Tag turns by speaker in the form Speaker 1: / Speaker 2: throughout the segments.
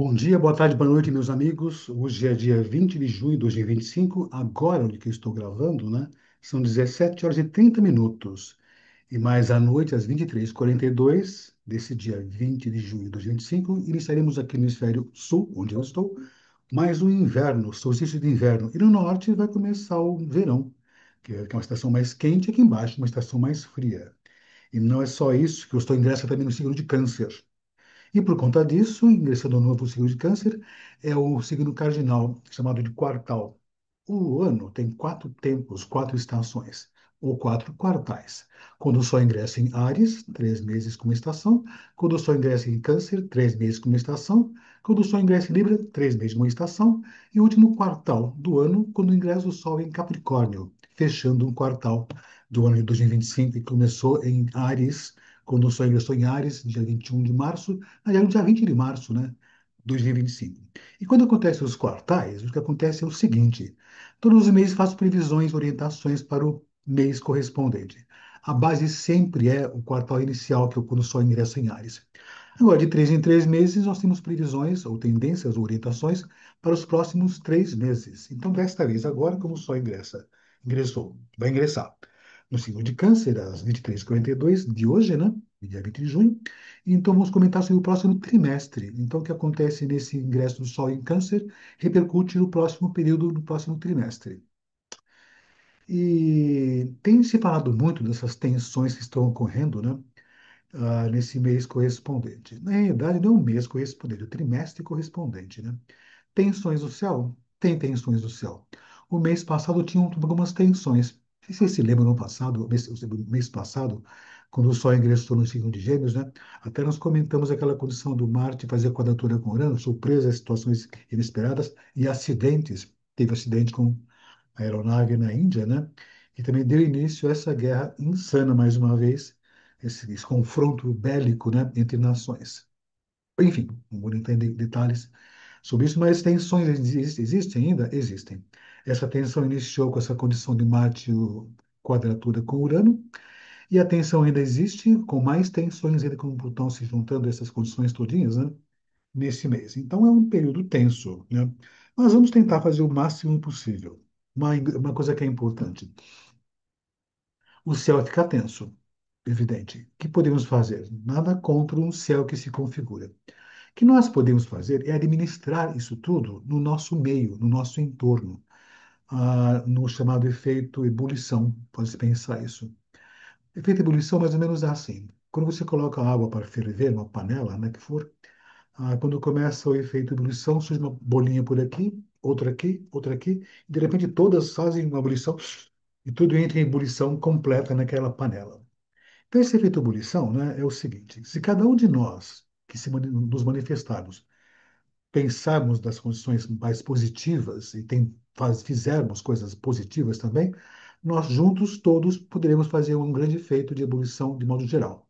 Speaker 1: Bom dia, boa tarde, boa noite, meus amigos. Hoje é dia 20 de junho de 2025. Agora, onde que eu estou gravando, né? São 17 horas e 30 minutos. E mais à noite, às 23h42 desse dia 20 de junho de 2025, iniciaremos aqui no hemisfério sul, onde eu estou, mais um inverno, solstício de inverno. E no norte vai começar o verão, que é uma estação mais quente, aqui embaixo, uma estação mais fria. E não é só isso, que eu estou ingressa também no signo de Câncer. E por conta disso, ingressando no novo signo de Câncer, é o signo cardinal, chamado de quartal. O ano tem quatro tempos, quatro estações, ou quatro quartais. Quando o Sol ingressa em Áries, 3 meses com uma estação. Quando o Sol ingressa em Câncer, 3 meses com uma estação. Quando o Sol ingressa em Libra, 3 meses com uma estação. E o último quartal do ano, quando ingressa o Sol em Capricórnio, fechando um quartal do ano de 2025, que começou em Áries, quando o Sol ingressou em Áries, dia 21 de março, aliás, no dia 20 de março, né? 2025. E quando acontecem os quartais, o que acontece é o seguinte: todos os meses faço previsões, orientações para o mês correspondente. A base sempre é o quartal inicial, que é quando o Sol ingressa em Áries. Agora, de 3 em 3 meses, nós temos previsões, ou tendências, ou orientações para os próximos 3 meses. Então, desta vez, agora, como o Sol vai ingressar no signo de Câncer, às 23h42 de hoje, né? Dia 20 de junho. Então, vamos comentar sobre o próximo trimestre. Então, o que acontece nesse ingresso do Sol em Câncer repercute no próximo período, no próximo trimestre. E tem se falado muito dessas tensões que estão ocorrendo, né? Nesse mês correspondente. Na realidade, não é o mês correspondente, é o trimestre correspondente, né? Tensões do céu? Tem tensões do céu. O mês passado tinha algumas tensões. Não sei se vocês se lembram no passado, o mês passado, quando o Sol ingressou no signo de Gêmeos, né? Até nós comentamos aquela condição do Marte fazer quadratura com Urano, surpresas, situações inesperadas e acidentes. Teve acidente com a aeronave na Índia, né? E também deu início a essa guerra insana, mais uma vez, esse confronto bélico, né, entre nações. Enfim, não vou entrar em detalhes sobre isso, mas tensões existem ainda? Existem. Essa tensão iniciou com essa condição de Marte quadratura com Urano, e a tensão ainda existe, com mais tensões ainda com Plutão se juntando a essas condições todinhas, né, nesse mês. Então é um período tenso, né? Mas vamos tentar fazer o máximo possível. Uma coisa que é importante: o céu fica tenso, evidente. O que podemos fazer? Nada contra um céu que se configura. O que nós podemos fazer é administrar isso tudo no nosso meio, no nosso entorno, no chamado efeito ebulição. Pode-se pensar isso. Efeito ebulição, mais ou menos é assim. Quando você coloca água para ferver, numa panela, né, que for, quando começa o efeito ebulição, surge uma bolinha por aqui, outra aqui, e de repente todas fazem uma ebulição e tudo entra em ebulição completa naquela panela. Então, esse efeito ebulição, né, é o seguinte: se cada um de nós que nos manifestarmos pensarmos das condições mais positivas e fizermos coisas positivas também, nós juntos todos poderemos fazer um grande efeito de ebulição de modo geral.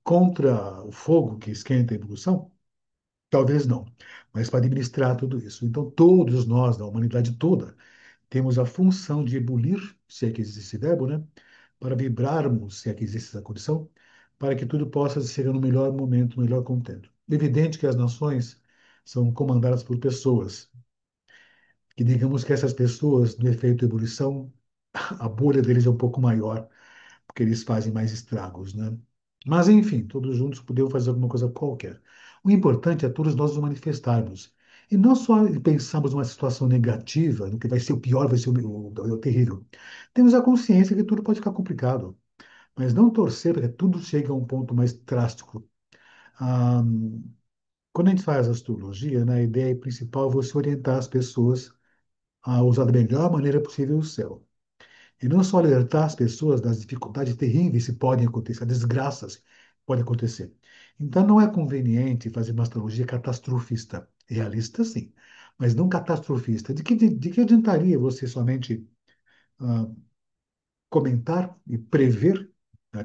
Speaker 1: Contra o fogo que esquenta a ebulição, talvez não, mas para administrar tudo isso. Então, todos nós, da humanidade toda, temos a função de ebulir, se é que existe esse verbo, né? Para vibrarmos, se é que existe essa condição, para que tudo possa ser no melhor momento, no melhor contento. Evidente que as nações são comandadas por pessoas, que digamos que essas pessoas, no efeito ebulição, a bolha deles é um pouco maior, porque eles fazem mais estragos, né? Mas, enfim, todos juntos podemos fazer alguma coisa qualquer. O importante é todos nós nos manifestarmos. E não só pensarmos numa situação negativa, no que vai ser o pior, vai ser o terrível. Temos a consciência que tudo pode ficar complicado, mas não torcer para que tudo chegue a um ponto mais drástico. Ah, quando a gente faz astrologia, né, a ideia principal é você orientar as pessoas a usar da melhor maneira possível o céu. E não só alertar as pessoas das dificuldades terríveis que podem acontecer, das desgraças que podem acontecer. Então, não é conveniente fazer uma astrologia catastrofista. Realista, sim, mas não catastrofista. De que adiantaria você somente ah, comentar e prever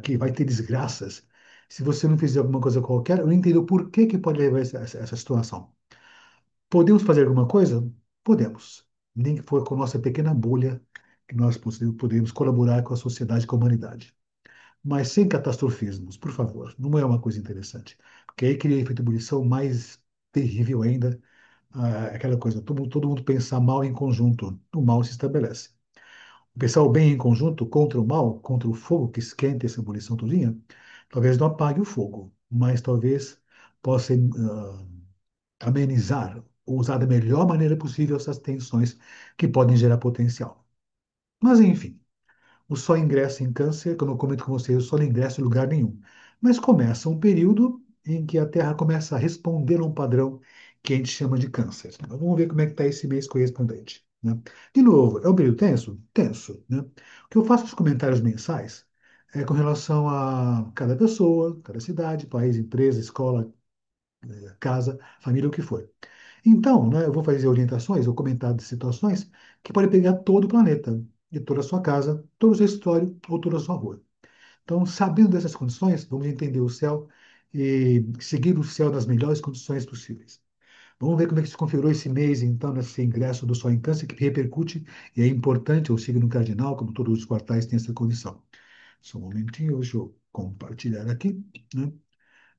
Speaker 1: que vai ter desgraças se você não fizer alguma coisa qualquer? Eu não entendo o porquê que pode levar essa situação. Podemos fazer alguma coisa? Podemos. Nem que for com nossa pequena bolha, que nós podemos colaborar com a sociedade, com a humanidade. Mas sem catastrofismos, por favor. Não é uma coisa interessante. Porque aí cria efeito ebulição mais terrível ainda, aquela coisa, todo mundo pensar mal em conjunto, o mal se estabelece. Pensar o bem em conjunto contra o mal, contra o fogo que esquenta essa ebulição todinha, talvez não apague o fogo, mas talvez possa amenizar ou usar da melhor maneira possível essas tensões que podem gerar potencial. Mas, enfim, o Sol ingressa em Câncer, como eu comento com vocês, o Sol não ingressa em lugar nenhum. Mas começa um período em que a Terra começa a responder a um padrão que a gente chama de Câncer. Então, vamos ver como é que está esse mês correspondente, né? De novo, é um período tenso? Tenso, né? O que eu faço nos comentários mensais é com relação a cada pessoa, cada cidade, país, empresa, escola, casa, família, o que for. Então, né, eu vou fazer orientações ou comentar de situações que podem pegar todo o planeta, e toda a sua casa, todo o seu escritório ou toda a sua rua. Então, sabendo dessas condições, vamos entender o céu e seguir o céu nas melhores condições possíveis. Vamos ver como é que se configurou esse mês, então, nesse ingresso do Sol em Câncer, que repercute e é importante ao signo cardinal, como todos os quartais têm essa condição. Só um momentinho, deixa eu compartilhar aqui, né,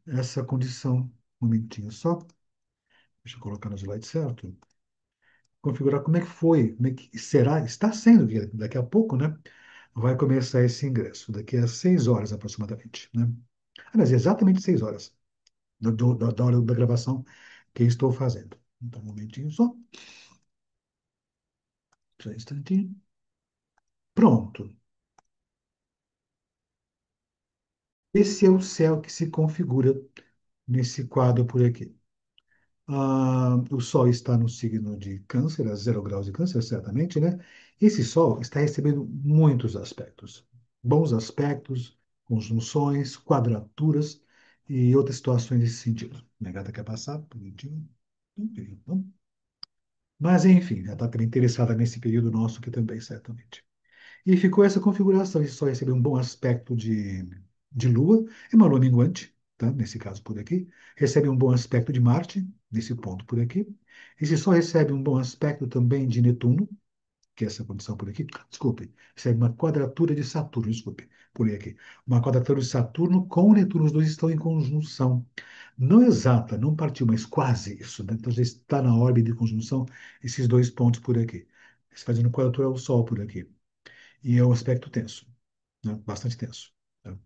Speaker 1: essa condição. Um momentinho só. Deixa eu colocar no slide certo. Configurar como é que foi, como é que será, está sendo, que daqui a pouco, né, vai começar esse ingresso, daqui a 6 horas aproximadamente, né? Aliás, exatamente 6 horas da hora da gravação que eu estou fazendo. Então, um momentinho só um instantinho. Pronto. Esse é o céu que se configura nesse quadro por aqui. O Sol está no signo de Câncer, a 0 graus de Câncer, certamente, né? Esse Sol está recebendo muitos aspectos, bons aspectos, conjunções, quadraturas e outras situações nesse sentido. Negada quer passar? Bonitinho. Não. Mas, enfim, já está também interessada nesse período nosso aqui também, certamente. E ficou essa configuração. Esse Sol recebeu um bom aspecto de Lua, é uma Lua minguante, tá? Nesse caso por aqui. Recebe um bom aspecto de Marte, nesse ponto por aqui. Esse Sol recebe um bom aspecto também de Netuno, que é essa condição por aqui. Desculpe, recebe uma quadratura de Saturno, desculpe, por aqui. Uma quadratura de Saturno com Netuno, os dois estão em conjunção. Não exata, não partiu, mas quase isso, né? Então já está na órbita de conjunção esses dois pontos por aqui. Você faz uma quadratura ao Sol por aqui. E é um aspecto tenso, né? Bastante tenso. Tá?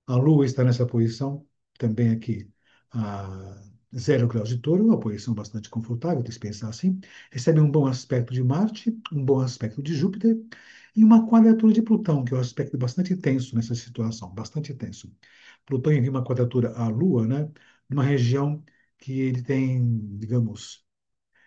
Speaker 1: A Lua está nessa posição, também aqui, a 0 graus de Touro, uma posição bastante confortável, de se pensar assim. Recebe um bom aspecto de Marte, um bom aspecto de Júpiter e uma quadratura de Plutão, que é um aspecto bastante tenso nessa situação, bastante tenso. Plutão envia uma quadratura à Lua, né? Numa região que ele tem, digamos,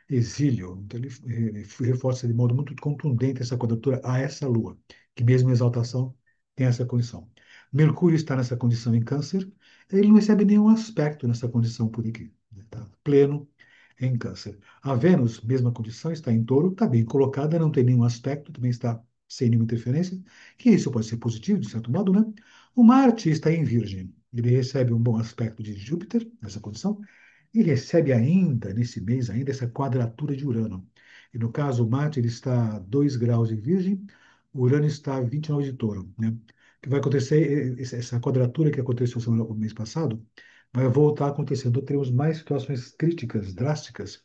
Speaker 1: exílio. Então, ele reforça de modo muito contundente essa quadratura a essa Lua, que mesmo em exaltação tem essa condição. Mercúrio está nessa condição em Câncer, ele não recebe nenhum aspecto nessa condição por aqui. Está pleno em Câncer. A Vênus, mesma condição, está em Touro, está bem colocada, não tem nenhum aspecto, também está sem nenhuma interferência, que isso pode ser positivo, de certo modo, né? O Marte está em Virgem, ele recebe um bom aspecto de Júpiter, nessa condição, e recebe ainda, nesse mês, ainda essa quadratura de Urano. E no caso, o Marte ele está a 2 graus de Virgem, o Urano está a 29 de Touro, né? O que vai acontecer, essa quadratura que aconteceu o mês passado, vai voltar acontecendo. Teremos mais situações críticas, drásticas,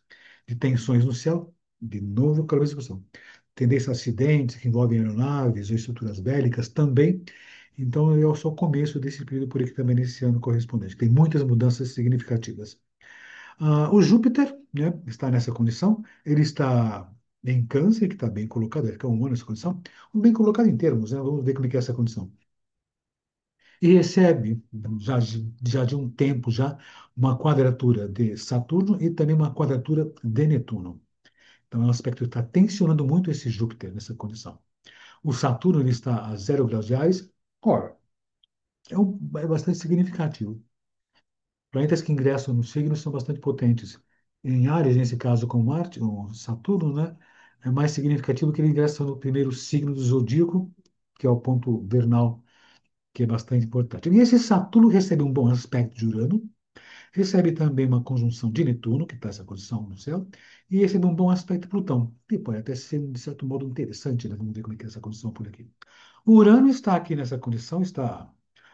Speaker 1: de tensões no céu, de novo, aquela mesma discussão. Tendência a acidentes que envolvem aeronaves ou estruturas bélicas também. Então, é só o começo desse período por aqui também, nesse ano correspondente. Tem muitas mudanças significativas. O Júpiter, né, está nessa condição, ele está em Câncer, que está bem colocado, vai ficar um ano nessa condição, bem colocado em termos, né, vamos ver como é que é essa condição. E recebe, já de um tempo, já uma quadratura de Saturno e também uma quadratura de Netuno. Então, é um aspecto que está tensionando muito esse Júpiter nessa condição. O Saturno ele está a 0 graus de Ares, ora, é bastante significativo. Planetas que ingressam no signo são bastante potentes. Em Áries, nesse caso com Marte, ou Saturno, né, é mais significativo que ele ingressa no primeiro signo do zodíaco, que é o ponto vernal, que é bastante importante. E esse Saturno recebe um bom aspecto de Urano, recebe também uma conjunção de Netuno, que está essa posição no céu, e recebe um bom aspecto de Plutão, que pode até ser, de certo modo, interessante, né? Vamos ver como é que é essa condição por aqui. O Urano está aqui nessa condição, está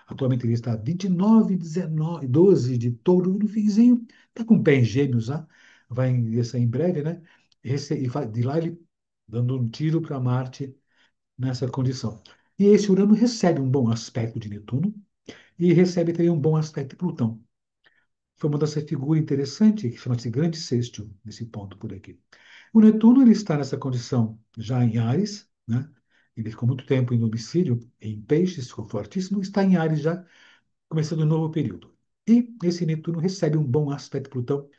Speaker 1: Atualmente ele está 29, 19, 12 de touro no finzinho, está com pé em gêmeos, já, vai sair em breve, né? De lá ele dando um tiro para Marte nessa condição. E esse Urano recebe um bom aspecto de Netuno e recebe também um bom aspecto de Plutão. Formando essa figura interessante que chama-se Grande Sextil, nesse ponto por aqui. O Netuno ele está nessa condição já em Áries, né? Ele ficou muito tempo em domicílio, em Peixes, ficou fortíssimo, está em Áries já, começando um novo período. E esse Netuno recebe um bom aspecto de Plutão,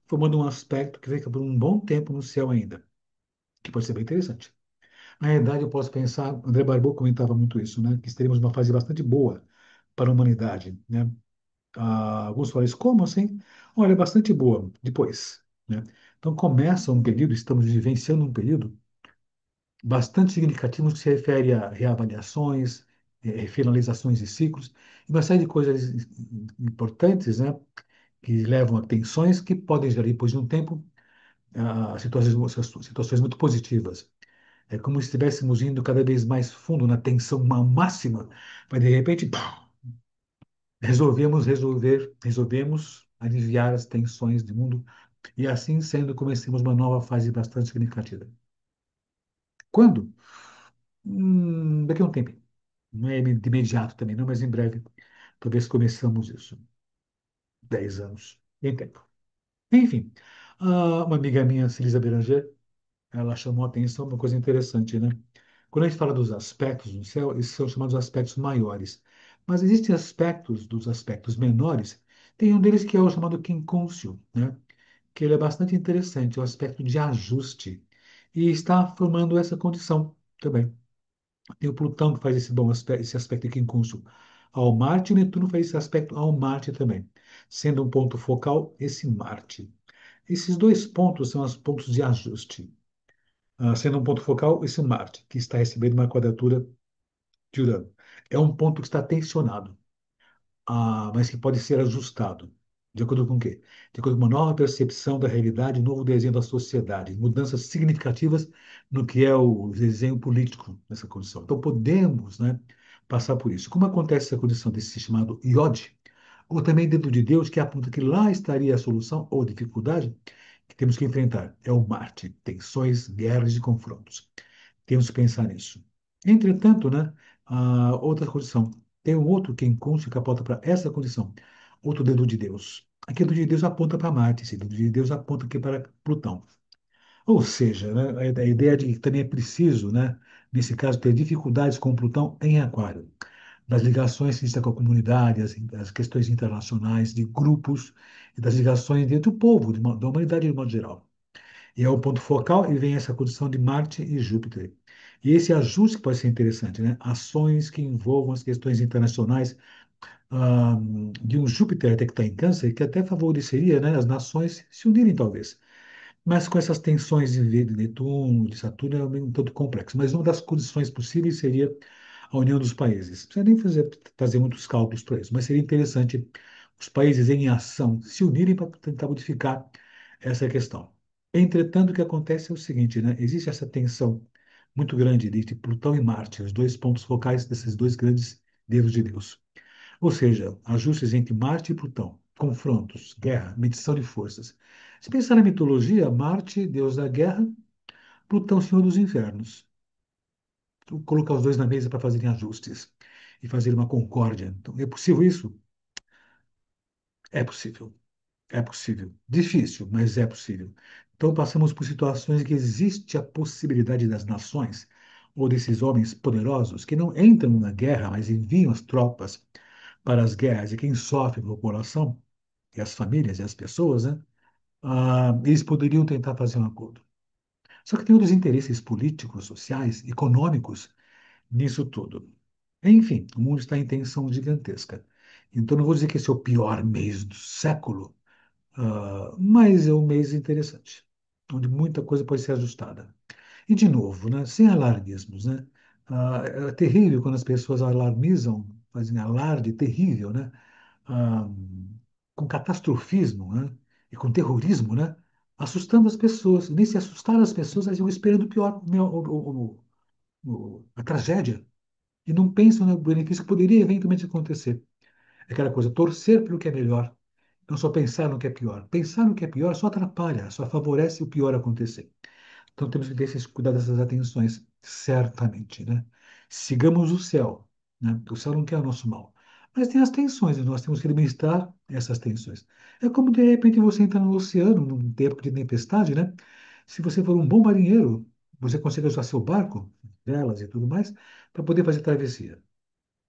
Speaker 1: formando um aspecto que fica por um bom tempo no céu ainda, que pode ser bem interessante. Na realidade, eu posso pensar, André Barbeau comentava muito isso, né? Que teremos uma fase bastante boa para a humanidade, né? Alguns falam isso, como assim? Olha, é bastante boa depois, né? Então começa um período, estamos vivenciando um período bastante significativo que se refere a reavaliações, finalizações de ciclos, e uma série de coisas importantes, né? Que levam a tensões que podem gerar, depois de um tempo, situações muito positivas. É como se estivéssemos indo cada vez mais fundo na tensão máxima, mas de repente, pá, resolvemos aliviar as tensões do mundo e assim sendo, comecemos uma nova fase bastante significativa. Quando? Daqui a um tempo. Não é de imediato também, não, mas em breve. Talvez começamos isso. 10 anos. Em tempo. Enfim, uma amiga minha, Celisa Beranger, ela chamou a atenção uma coisa interessante, né? Quando a gente fala dos aspectos no céu, esses são chamados aspectos maiores. Mas existem aspectos dos aspectos menores. Tem um deles que é o chamado quincúncio, né? Que ele é bastante interessante, é o aspecto de ajuste. E está formando essa condição também. Tem o Plutão que faz esse aspecto de quincúncio ao Marte, e Netuno faz esse aspecto ao Marte também, sendo um ponto focal esse Marte. Esses dois pontos são os pontos de ajuste. Sendo um ponto focal esse Marte, que está recebendo uma quadratura de Urano. É um ponto que está tensionado, mas que pode ser ajustado. De acordo com o quê? De acordo com uma nova percepção da realidade, um novo desenho da sociedade, mudanças significativas no que é o desenho político nessa condição. Então, podemos, né, passar por isso. Como acontece essa condição desse chamado iode, ou também dentro de Deus, que aponta que lá estaria a solução ou dificuldade que temos que enfrentar. É o Marte, tensões, guerras e confrontos. Temos que pensar nisso. Entretanto, né, outra condição. Tem um outro que inconsciente que aponta para essa condição. Outro dedo de Deus. Aqui o dedo de Deus aponta para Marte, esse dedo de Deus aponta aqui para Plutão. Ou seja, né, a ideia de que também é preciso, né, nesse caso, ter dificuldades com Plutão em Aquário. Das ligações que existem com a comunidade, as questões internacionais, de grupos, e das ligações dentro do povo, da humanidade de modo geral. E é o ponto focal, e vem essa condição de Marte e Júpiter. E esse ajuste que pode ser interessante, né? Ações que envolvam as questões internacionais, de um Júpiter até que está em Câncer, que até favoreceria, né, as nações se unirem, talvez. Mas com essas tensões de Netuno, de Saturno, é um tanto complexo. Mas uma das condições possíveis seria a união dos países. Não precisa nem fazer muitos cálculos para isso, mas seria interessante os países em ação se unirem para tentar modificar essa questão. Entretanto, o que acontece é o seguinte, né? Existe essa tensão muito grande entre Plutão e Marte, os dois pontos focais desses dois grandes dedos de Deus. Ou seja, ajustes entre Marte e Plutão, confrontos, guerra, medição de forças. Se pensar na mitologia, Marte, deus da guerra, Plutão, senhor dos infernos. Colocar os dois na mesa para fazerem ajustes e fazer uma concórdia. Então, é possível isso? É possível. É possível. Difícil, mas é possível. Então, passamos por situações em que existe a possibilidade das nações ou desses homens poderosos que não entram na guerra, mas enviam as tropas para as guerras e quem sofre a população e as famílias e as pessoas, né? Eles poderiam tentar fazer um acordo. Só que tem outros interesses políticos, sociais, econômicos nisso tudo. Enfim, o mundo está em tensão gigantesca. Então, não vou dizer que esse é o pior mês do século, mas é um mês interessante, onde muita coisa pode ser ajustada. E, de novo, né, sem alarmismos, né? É terrível quando as pessoas alarmizam, fazem alarde, terrível, né? Ah, com catastrofismo, né? E com terrorismo, né? Assustando as pessoas. Nem se assustar as pessoas, elas iam esperando o pior, a tragédia. e não pensam no benefício que poderia eventualmente acontecer. É aquela coisa, torcer pelo que é melhor, não só pensar no que é pior. Pensar no que é pior só atrapalha, só favorece o pior acontecer. Então temos que ter esses cuidado dessas atenções, certamente, né? Sigamos o céu, né? O céu não quer o nosso mal. Mas tem as tensões, e nós temos que administrar essas tensões. É como, de repente, você entrar no oceano, num tempo de tempestade, né? Se você for um bom marinheiro, você consegue usar seu barco, velas e tudo mais, para poder fazer travessia.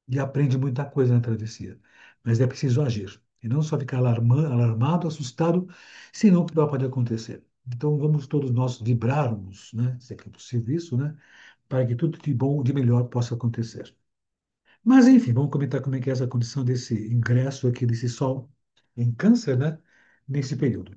Speaker 1: E aprende muita coisa na travessia. Mas é preciso agir. E não só ficar alarmado, assustado, senão o que vai pode acontecer. Então vamos todos nós vibrarmos, né? Se é que é possível isso, né? Para que tudo de bom, de melhor possa acontecer. Mas enfim, vamos comentar como é que é essa condição desse ingresso aqui, desse Sol em Câncer, né? Nesse período.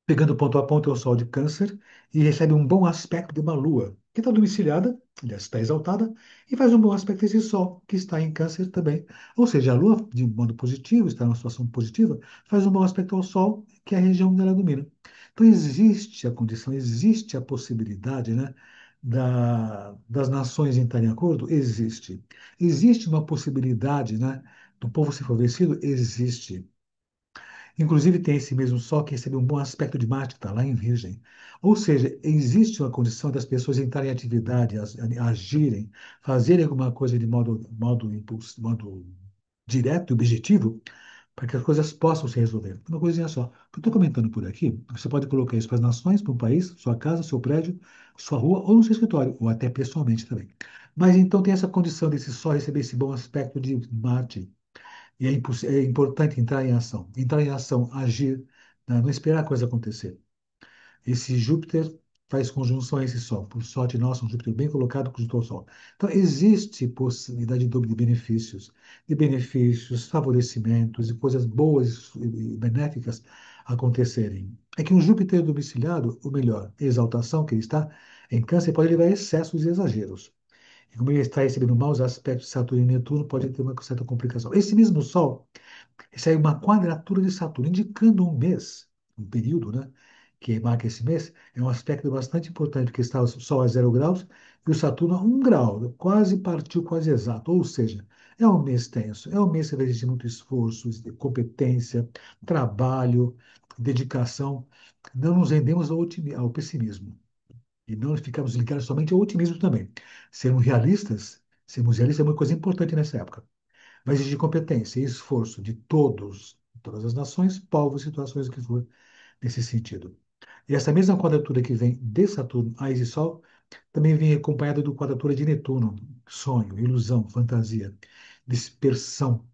Speaker 1: Pegando ponto a ponto é o Sol de Câncer e recebe um bom aspecto de uma Lua, que está domiciliada, aliás, está exaltada, e faz um bom aspecto esse Sol, que está em Câncer também. Ou seja, a Lua, de modo positivo, está numa situação positiva, faz um bom aspecto ao Sol, que é a região onde ela domina. Então existe a condição, existe a possibilidade, né, das nações entrarem em acordo? Existe. Existe uma possibilidade, né, do povo ser favorecido? Existe. Inclusive, tem esse mesmo Sol que recebe um bom aspecto de Marte, que está lá em Virgem. Ou seja, existe uma condição das pessoas entrarem em atividade, agirem, fazerem alguma coisa de modo direto e objetivo, para que as coisas possam se resolver. Uma coisinha só. O que eu estou comentando por aqui, você pode colocar isso para as nações, para um país, sua casa, seu prédio, sua rua ou no seu escritório, ou até pessoalmente também. Mas então tem essa condição desse Sol receber esse bom aspecto de Marte. E é importante entrar em ação, agir, né? Não esperar a coisa acontecer. Esse Júpiter faz conjunção a esse Sol. Por sorte nossa, um Júpiter bem colocado conjunto ao Sol. Então, existe possibilidade de benefícios, favorecimentos e coisas boas e benéficas acontecerem. É que um Júpiter domiciliado, ou melhor, exaltação que ele está em Câncer, pode levar a excessos e exageros. E como ele está recebendo maus aspectos de Saturno e Netuno, pode ter uma certa complicação. Esse mesmo Sol recebe uma quadratura de Saturno, indicando um mês, um período, né? Que marca esse mês, é um aspecto bastante importante, porque está o Sol a 0 graus e o Saturno a 1 grau, quase partiu, quase exato. Ou seja, é um mês tenso, é um mês que vai exigir muito esforço, competência, trabalho, dedicação. Não nos rendemos ao pessimismo e não ficamos ligados somente ao otimismo também. Sermos realistas é uma coisa importante nessa época. Vai exigir competência e esforço de todas as nações, povos, situações, o que for nesse sentido. E essa mesma quadratura que vem de Saturno a esse Sol também vem acompanhada do quadratura de Netuno, sonho, ilusão, fantasia, dispersão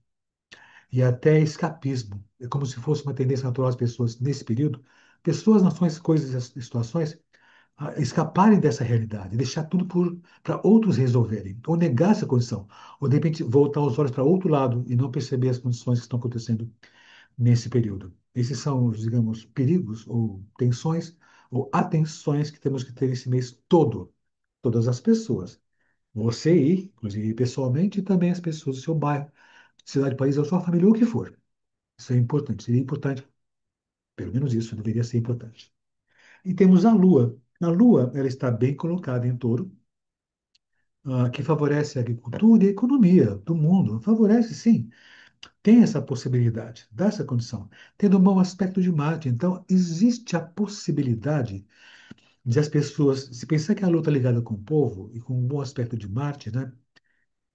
Speaker 1: e até escapismo. É como se fosse uma tendência natural das pessoas nesse período, pessoas, nações, coisas e situações a escaparem dessa realidade, deixar tudo para outros resolverem, ou negar essa condição, ou de repente voltar os olhos para outro lado e não perceber as condições que estão acontecendo nesse período. Esses são os, digamos, perigos ou tensões ou atenções que temos que ter esse mês todo, todas as pessoas. Você ir, inclusive pessoalmente, e também as pessoas do seu bairro, cidade, país, ou sua família, ou o que for. Isso é importante, seria importante, pelo menos isso deveria ser importante. E temos a Lua. A Lua, ela está bem colocada em Touro, que favorece a agricultura e a economia do mundo. Favorece, sim. Tem essa possibilidade, dá essa condição. Tendo um bom aspecto de Marte, então existe a possibilidade de as pessoas, se pensar que a Lua está ligada com o povo e com um bom aspecto de Marte, né,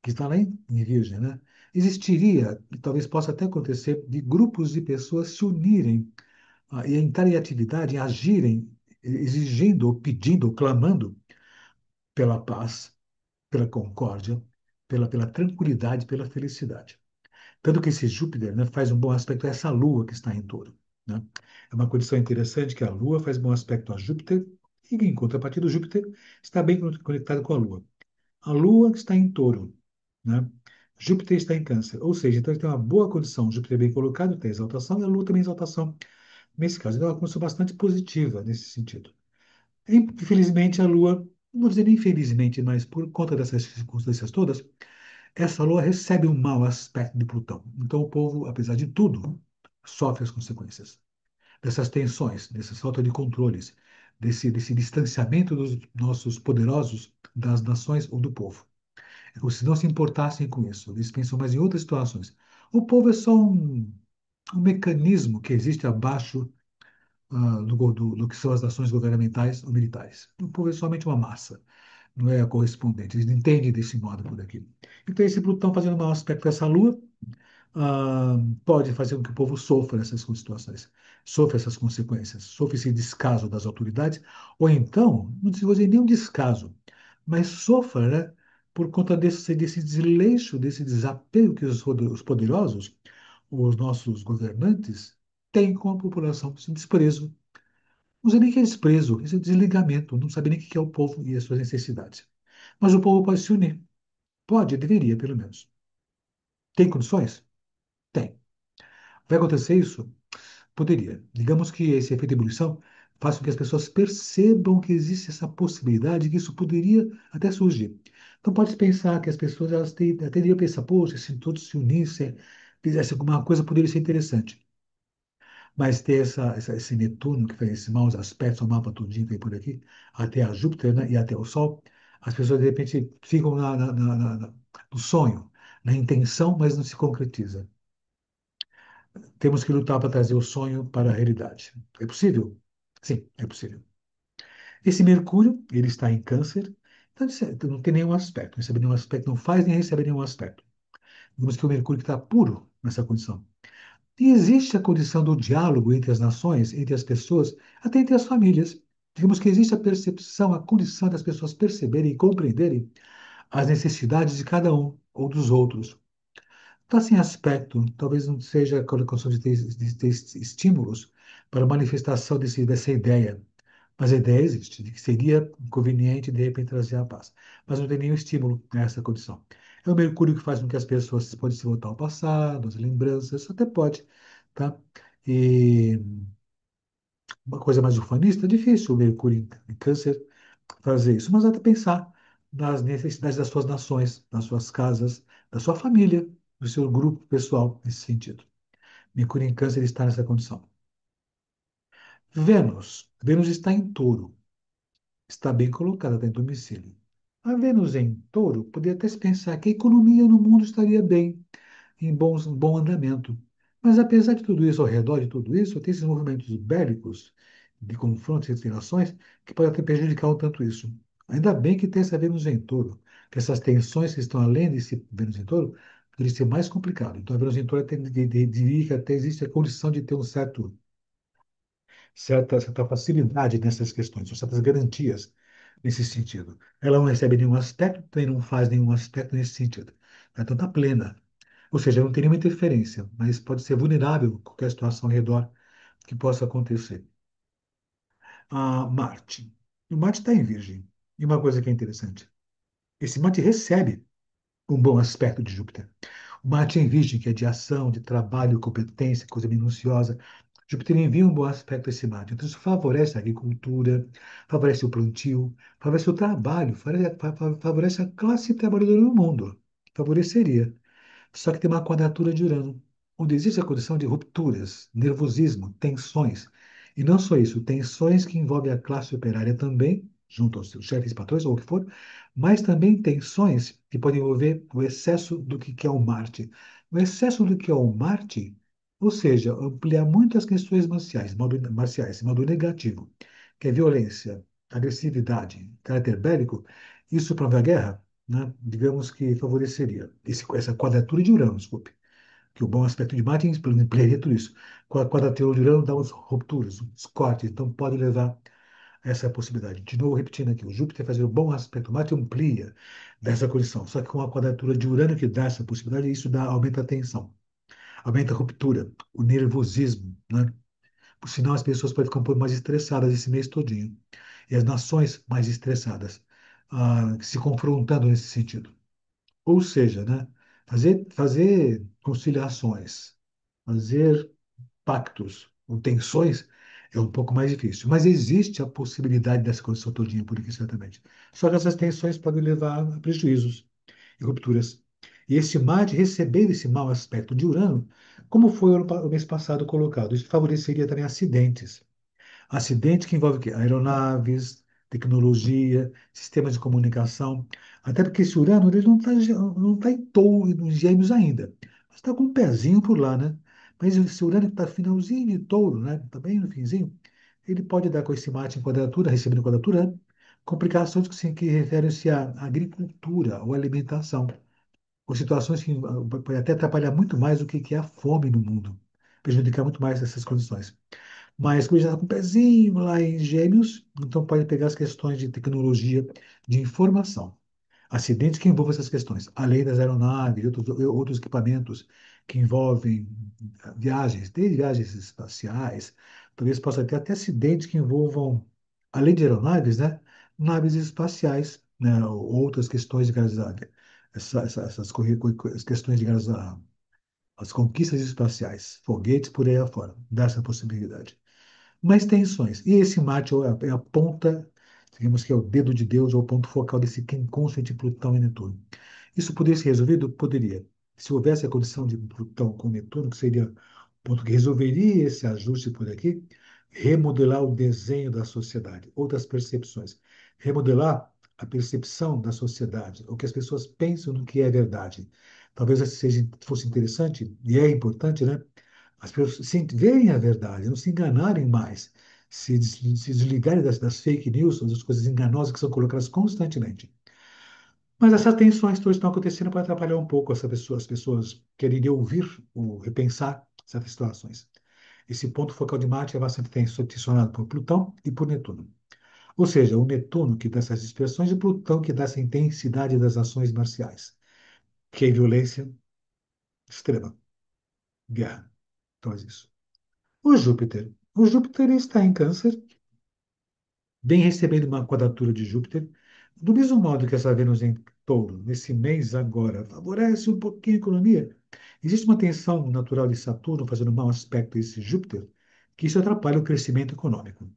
Speaker 1: que está lá em Virgem, né, existiria, e talvez possa até acontecer, de grupos de pessoas se unirem e entrarem em atividade, agirem, exigindo, ou pedindo, ou clamando pela paz, pela concórdia, pela tranquilidade, pela felicidade. Tanto que esse Júpiter, né, faz um bom aspecto a essa Lua que está em Touro, né? É uma condição interessante que a Lua faz bom aspecto a Júpiter e, em contrapartida, o Júpiter está bem conectado com a Lua. A Lua está em Touro, né? Júpiter está em Câncer, ou seja, então ele tem uma boa condição. Júpiter bem colocado, tem exaltação, e a Lua também exaltação nesse caso. Então é uma condição bastante positiva nesse sentido. Infelizmente, a Lua, não vou dizer nem infelizmente, mas por conta dessas circunstâncias todas, essa Lua recebe um mau aspecto de Plutão. Então, o povo, apesar de tudo, sofre as consequências dessas tensões, dessa falta de controles, desse distanciamento dos nossos poderosos das nações ou do povo. ou se não se importassem com isso. Eles pensam mais em outras situações. O povo é só um mecanismo que existe abaixo do que são as ações governamentais ou militares. O povo é somente uma massa, não é a correspondente. Eles entendem desse modo por aqui. Então, esse Plutão fazendo um mau aspecto a essa Lua, pode fazer com que o povo sofra essas situações, sofra essas consequências, sofra esse descaso das autoridades, ou então, não se dizer nem um descaso, mas sofra, né, por conta desse desleixo, desse desapego que os poderosos, os nossos governantes, têm com a população, esse desprezo. Não sei nem que é desprezo, esse é desligamento, não sabe nem o que é o povo e as suas necessidades. Mas o povo pode se unir. Pode, deveria, pelo menos. Tem condições? Tem. Vai acontecer isso? Poderia. Digamos que esse efeito de ebulição faça com que as pessoas percebam que existe essa possibilidade, que isso poderia até surgir. Então pode pensar que as pessoas até iriam pensar, poxa, se todos se unissem, fizessem alguma coisa, poderia ser interessante. Mas ter esse Netuno, que faz esses maus aspectos, o mapa todinho que tem por aqui, até a Júpiter, né, e até o Sol, as pessoas de repente ficam no sonho, na intenção, mas não se concretiza. Temos que lutar para trazer o sonho para a realidade. É possível? Sim, é possível. Esse Mercúrio, ele está em Câncer, então não tem nenhum aspecto, não recebe nenhum aspecto, não faz nem recebe nenhum aspecto. Digamos que o Mercúrio está puro nessa condição. E existe a condição do diálogo entre as nações, entre as pessoas, até entre as famílias. Digamos que existe a percepção, a condição das pessoas perceberem e compreenderem as necessidades de cada um ou dos outros. Está sem aspecto, talvez não seja a colocação de ter estímulos para a manifestação dessa ideia. Mas a ideia existe, de que seria conveniente, de repente, trazer a paz. Mas não tem nenhum estímulo nessa condição. É o Mercúrio que faz com que as pessoas podem se voltar ao passado, às lembranças, até pode, tá? E uma coisa mais ufanista, é difícil o Mercúrio em Câncer fazer isso, mas até pensar nas necessidades das suas nações, das suas casas, da sua família, do seu grupo pessoal, nesse sentido. Mercúrio em Câncer está nessa condição. Vênus está em Touro, está bem colocada, está em domicílio. A Vênus em Touro poderia até se pensar que a economia no mundo estaria bem, bom andamento. Mas apesar de tudo isso, ao redor de tudo isso, tem esses movimentos bélicos, de confrontos entre nações, que podem até prejudicar um tanto isso. Ainda bem que tem essa Vênus em Touro, que essas tensões que estão além desse Vênus em Touro, poderiam ser mais complicado. Então a Vênus em Touro diria que até existe a condição de ter certa facilidade nessas questões, ou certas garantias nesse sentido. Ela não recebe nenhum aspecto, também não faz nenhum aspecto nesse sentido. Então está plena. Ou seja, não tem nenhuma interferência, mas pode ser vulnerável a qualquer situação ao redor que possa acontecer. Marte. O Marte está em Virgem. E uma coisa que é interessante: esse Marte recebe um bom aspecto de Júpiter. O Marte em Virgem, que é de ação, de trabalho, competência, coisa minuciosa. Júpiter envia um bom aspecto a esse Marte. Então, isso favorece a agricultura, favorece o plantio, favorece o trabalho, favorece a classe trabalhadora no mundo. Favoreceria. Só que tem uma quadratura de Urano, onde existe a condição de rupturas, nervosismo, tensões. E não só isso, tensões que envolvem a classe operária também, junto aos seus chefes, patrões ou o que for, mas também tensões que podem envolver o excesso do que é o Marte. O excesso do que é o Marte, ou seja, ampliar muito as questões marciais, modo negativo, que é violência, agressividade, caráter bélico, isso promove a guerra, né? Digamos que favoreceria essa quadratura de Urano, desculpe, que o bom aspecto de Marte ampliaria tudo isso. Com a quadratura de Urano dá umas rupturas, uns cortes, então pode levar a essa possibilidade. De novo, repetindo aqui, o Júpiter fazer o bom aspecto, Marte amplia dessa condição, só que com a quadratura de Urano que dá essa possibilidade, isso aumenta a tensão, aumenta a ruptura, o nervosismo, né? Por sinal, as pessoas podem ficar um pouco mais estressadas esse mês todinho. E as nações mais estressadas, se confrontando nesse sentido. Ou seja, né, fazer conciliações, fazer pactos ou tensões é um pouco mais difícil. Mas existe a possibilidade dessa condição todinha por aqui, certamente. Só que essas tensões podem levar a prejuízos e rupturas. E esse Marte receber esse mau aspecto de Urano, como foi o mês passado colocado, isso favoreceria também acidentes. Acidentes que envolvem o quê? Aeronaves, tecnologia, sistemas de comunicação. Até porque esse Urano ele não tá em touro, nos gêmeos ainda. Mas está com um pezinho por lá, né? Mas esse Urano que está finalzinho de touro, né? Está bem no finzinho. Ele pode dar com esse Marte em quadratura, recebendo quadratura, né? Complicações que referem-se à agricultura ou alimentação, ou situações que podem até atrapalhar muito mais do que é a fome no mundo, prejudicar muito mais essas condições. Mas como ele já está com o pezinho lá em Gêmeos, então pode pegar as questões de tecnologia, de informação. Acidentes que envolvem essas questões, além das aeronaves e outros equipamentos que envolvem viagens, desde viagens espaciais, talvez possa ter até acidentes que envolvam, além de aeronaves, né, naves espaciais, né, ou outras questões ligadas a essas questões ligadas às conquistas espaciais, foguetes por aí afora, dá essa possibilidade. Mas tensões. E esse Marte é a ponta, digamos que é o dedo de Deus, ou o ponto focal desse quincuncio entre Plutão e Netuno. Isso poderia ser resolvido? Poderia. Se houvesse a condição de Plutão com Netuno, que seria o ponto que resolveria esse ajuste por aqui, remodelar o desenho da sociedade, ou das percepções. Remodelar a percepção da sociedade, o que as pessoas pensam no que é verdade. Talvez fosse interessante, e é importante, né? As pessoas verem a verdade, não se enganarem mais, se desligarem das fake news, das coisas enganosas que são colocadas constantemente. Mas essas tensões todas estão acontecendo para atrapalhar um pouco as pessoas quererem ouvir ou repensar certas situações. Esse ponto focal de Marte é bastante tensionado por Plutão e por Netuno. Ou seja, o Netuno que dá essas expressões e Plutão que dá essa intensidade das ações marciais, que é violência extrema, guerra. Então é isso. O Júpiter está em Câncer, bem recebendo uma quadratura de Júpiter, do mesmo modo que essa Vênus em Touro, nesse mês agora, favorece um pouquinho a economia. Existe uma tensão natural de Saturno fazendo um mau aspecto a esse Júpiter, que isso atrapalha o crescimento econômico.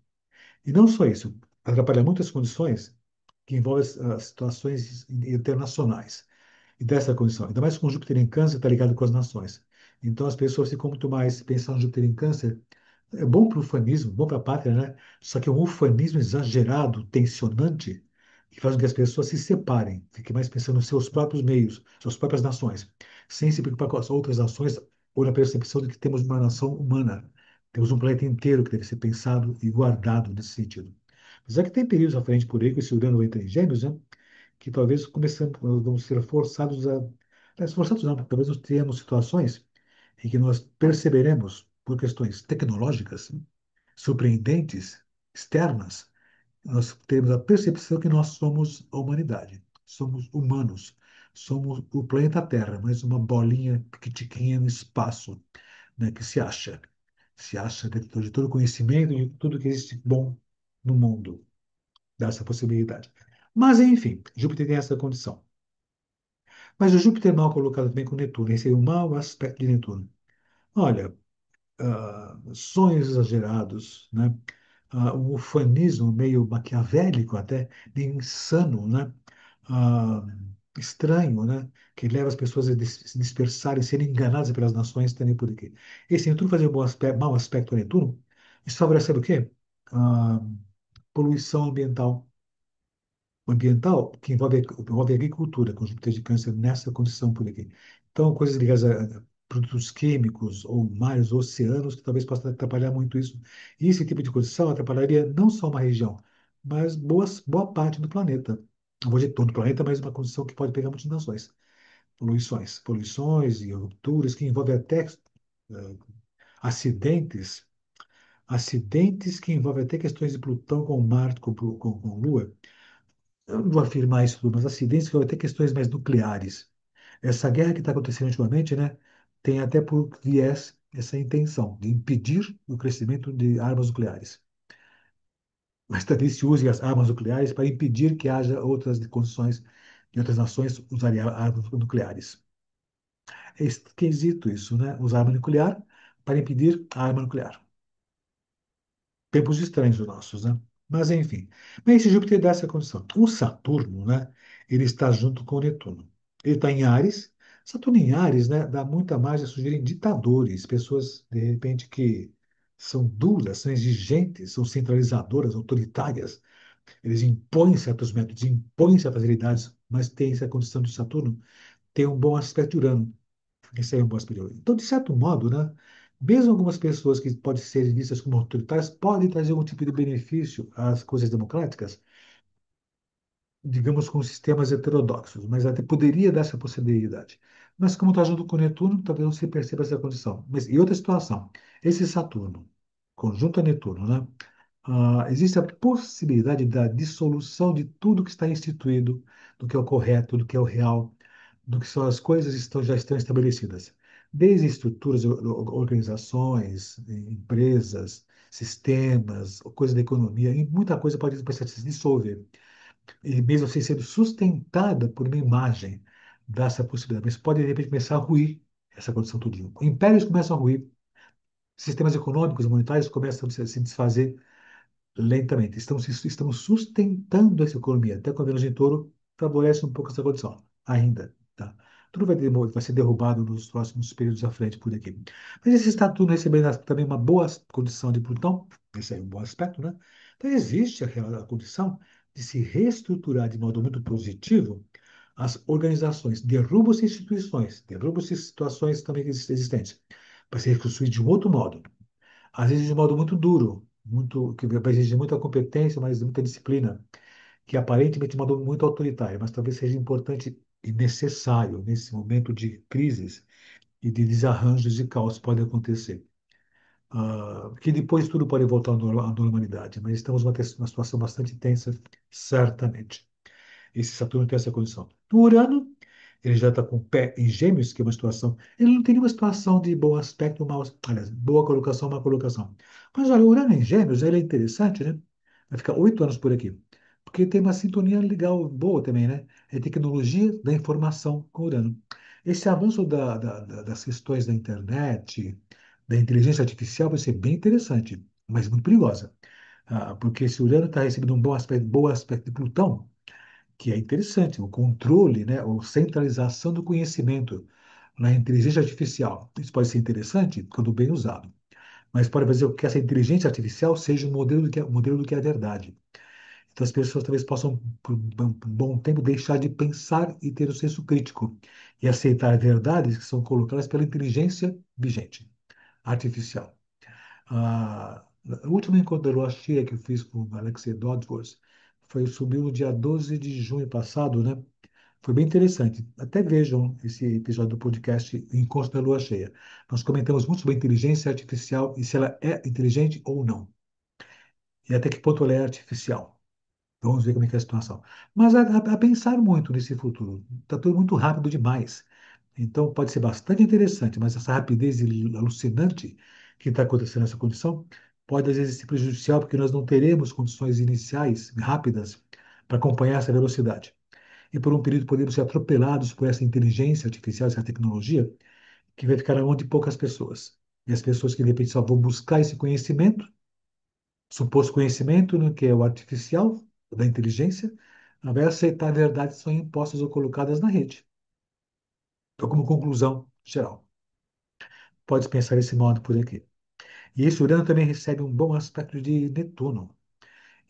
Speaker 1: E não só isso, atrapalha muitas condições que envolvem as situações internacionais. E dessa condição, ainda mais com Júpiter em Câncer, está ligado com as nações. Então as pessoas ficam muito mais pensando em Júpiter em Câncer. É bom para o ufanismo, bom para a pátria, né? Só que é um ufanismo exagerado, tensionante, que faz com que as pessoas se separem, fiquem mais pensando nos seus próprios meios, suas próprias nações, sem se preocupar com as outras nações ou na percepção de que temos uma nação humana. Temos um planeta inteiro que deve ser pensado e guardado nesse sentido. Apesar que tem períodos à frente por aí, que esse Urano entra em Gêmeos, né? Que talvez começando, vamos ser forçados a. Forçados não, talvez nós tenhamos situações em que nós perceberemos, por questões tecnológicas, surpreendentes, externas, nós temos a percepção que nós somos a humanidade, somos humanos, somos o planeta Terra, mas uma bolinha pequitiquinha no espaço, né, que se acha dentro de todo o conhecimento e de tudo que existe bom no mundo, dessa possibilidade. Mas, enfim, Júpiter tem essa condição. Mas o Júpiter mal colocado também com Netuno, esse é o mau aspecto de Netuno. Olha, sonhos exagerados, né? Um ufanismo meio maquiavélico até, meio insano, né? Ah, estranho, né? Que leva as pessoas a se dispersarem, serem enganadas pelas nações também por aqui. Esse Netuno fazer um bom mau aspecto a Netuno, isso favorece sabe o quê? Ah, poluição ambiental que envolve a agricultura, com Júpiter de Câncer nessa condição por aqui. Então, coisas ligadas a produtos químicos ou mares, oceanos, que talvez possa atrapalhar muito isso. E esse tipo de condição atrapalharia não só uma região, mas boa parte do planeta. Não vou dizer todo o planeta, mas uma condição que pode pegar muitas nações. Poluições e rupturas que envolvem até acidentes, acidentes que envolvem até questões de Plutão com Marte, com Lua. Eu não vou afirmar isso tudo, mas acidentes que vão ter questões mais nucleares. Essa guerra que está acontecendo ultimamente, né, tem até por viés essa intenção de impedir o crescimento de armas nucleares. Mas também se use as armas nucleares para impedir que haja outras condições de outras nações usarem armas nucleares. É esquisito isso, né? Usar arma nuclear para impedir a arma nuclear. Tempos estranhos os nossos, né? Mas enfim. Mas esse Júpiter dá essa condição. O Saturno, né? Ele está junto com o Netuno. Ele está em Áries. Saturno em Áries, né? Dá muita margem a surgirem ditadores, pessoas, de repente, que são duras, são exigentes, são centralizadoras, autoritárias. Eles impõem certos métodos, impõem certas realidades, mas tem essa condição de Saturno, tem um bom aspecto de Urano. Esse é um bom aspecto de Urano. Então, de certo modo, né, mesmo algumas pessoas que podem ser vistas como autoritárias podem trazer algum tipo de benefício às coisas democráticas, digamos, com sistemas heterodoxos, mas até poderia dar essa possibilidade. Mas como está junto com Netuno, talvez não se perceba essa condição. Mas e outra situação, esse Saturno, conjunto a Netuno, né? Existe a possibilidade da dissolução de tudo que está instituído, do que é o correto, do que é o real, do que são as coisas que já estão estabelecidas. Desde estruturas, organizações, empresas, sistemas, coisas da economia, e muita coisa pode se dissolver e mesmo assim sendo sustentada por uma imagem dessa possibilidade. Mas pode, de repente, começar a ruir essa condição tudinho. Impérios começam a ruir, sistemas econômicos, monetários começam a se desfazer lentamente. Estamos sustentando essa economia. Até com a Vênus em Touro favorece um pouco essa condição, ainda. Tá? Tudo vai ser derrubado nos próximos períodos à frente por aqui. Mas esse Saturno recebendo também uma boa condição de Plutão, esse aí é um bom aspecto, né? Então existe a condição de se reestruturar de modo muito positivo as organizações, derrubam-se instituições, derrubam-se situações também existentes, para se reconstruir de um outro modo, às vezes de modo muito duro, muito, que vai exigir muita competência, mas muita disciplina, que aparentemente de modo muito autoritário, mas talvez seja importante e necessário nesse momento de crises e de desarranjos e caos que podem acontecer. Que depois tudo pode voltar à normalidade, mas estamos numa situação bastante tensa, certamente. Esse Saturno tem essa condição. O Urano, ele já está com o pé em Gêmeos, que é uma situação. Ele não tem nenhuma situação de bom aspecto, mau, aliás, boa colocação, má colocação. Mas olha, o Urano em Gêmeos, ele é interessante, né? Vai ficar 8 anos por aqui. Porque tem uma sintonia legal, boa também, né? É tecnologia da informação com Urano. Esse avanço das questões da internet, da inteligência artificial, vai ser bem interessante, mas muito perigosa. Porque esse Urano está recebendo um bom aspecto de Plutão, que é interessante, o controle, né, ou centralização do conhecimento na inteligência artificial. Isso pode ser interessante quando bem usado, mas pode fazer com que essa inteligência artificial seja o modelo do que é a verdade. Então as pessoas talvez possam, por um bom tempo, deixar de pensar e ter o senso crítico e aceitar verdades que são colocadas pela inteligência vigente, artificial. O último encontro da Lua Cheia que eu fiz com o Alexei Dodsworth subiu no dia 12 de junho passado, né? Foi bem interessante. Até vejam esse episódio do podcast Encontro da Lua Cheia. Nós comentamos muito sobre a inteligência artificial e se ela é inteligente ou não. E até que ponto ela é artificial. Vamos ver como é que é a situação. Mas a pensar muito nesse futuro. Está tudo muito rápido demais. Então pode ser bastante interessante, mas essa rapidez alucinante que está acontecendo nessa condição pode às vezes ser prejudicial, porque nós não teremos condições iniciais rápidas para acompanhar essa velocidade. E por um período podemos ser atropelados por essa inteligência artificial, essa tecnologia, que vai ficar na mão de poucas pessoas. E as pessoas que de repente só vão buscar esse conhecimento, suposto conhecimento, né, que é o artificial, da inteligência, vai aceitar verdades que são impostas ou colocadas na rede. Então, como conclusão geral, pode pensar desse modo por aqui. E esse Urano também recebe um bom aspecto de Netuno.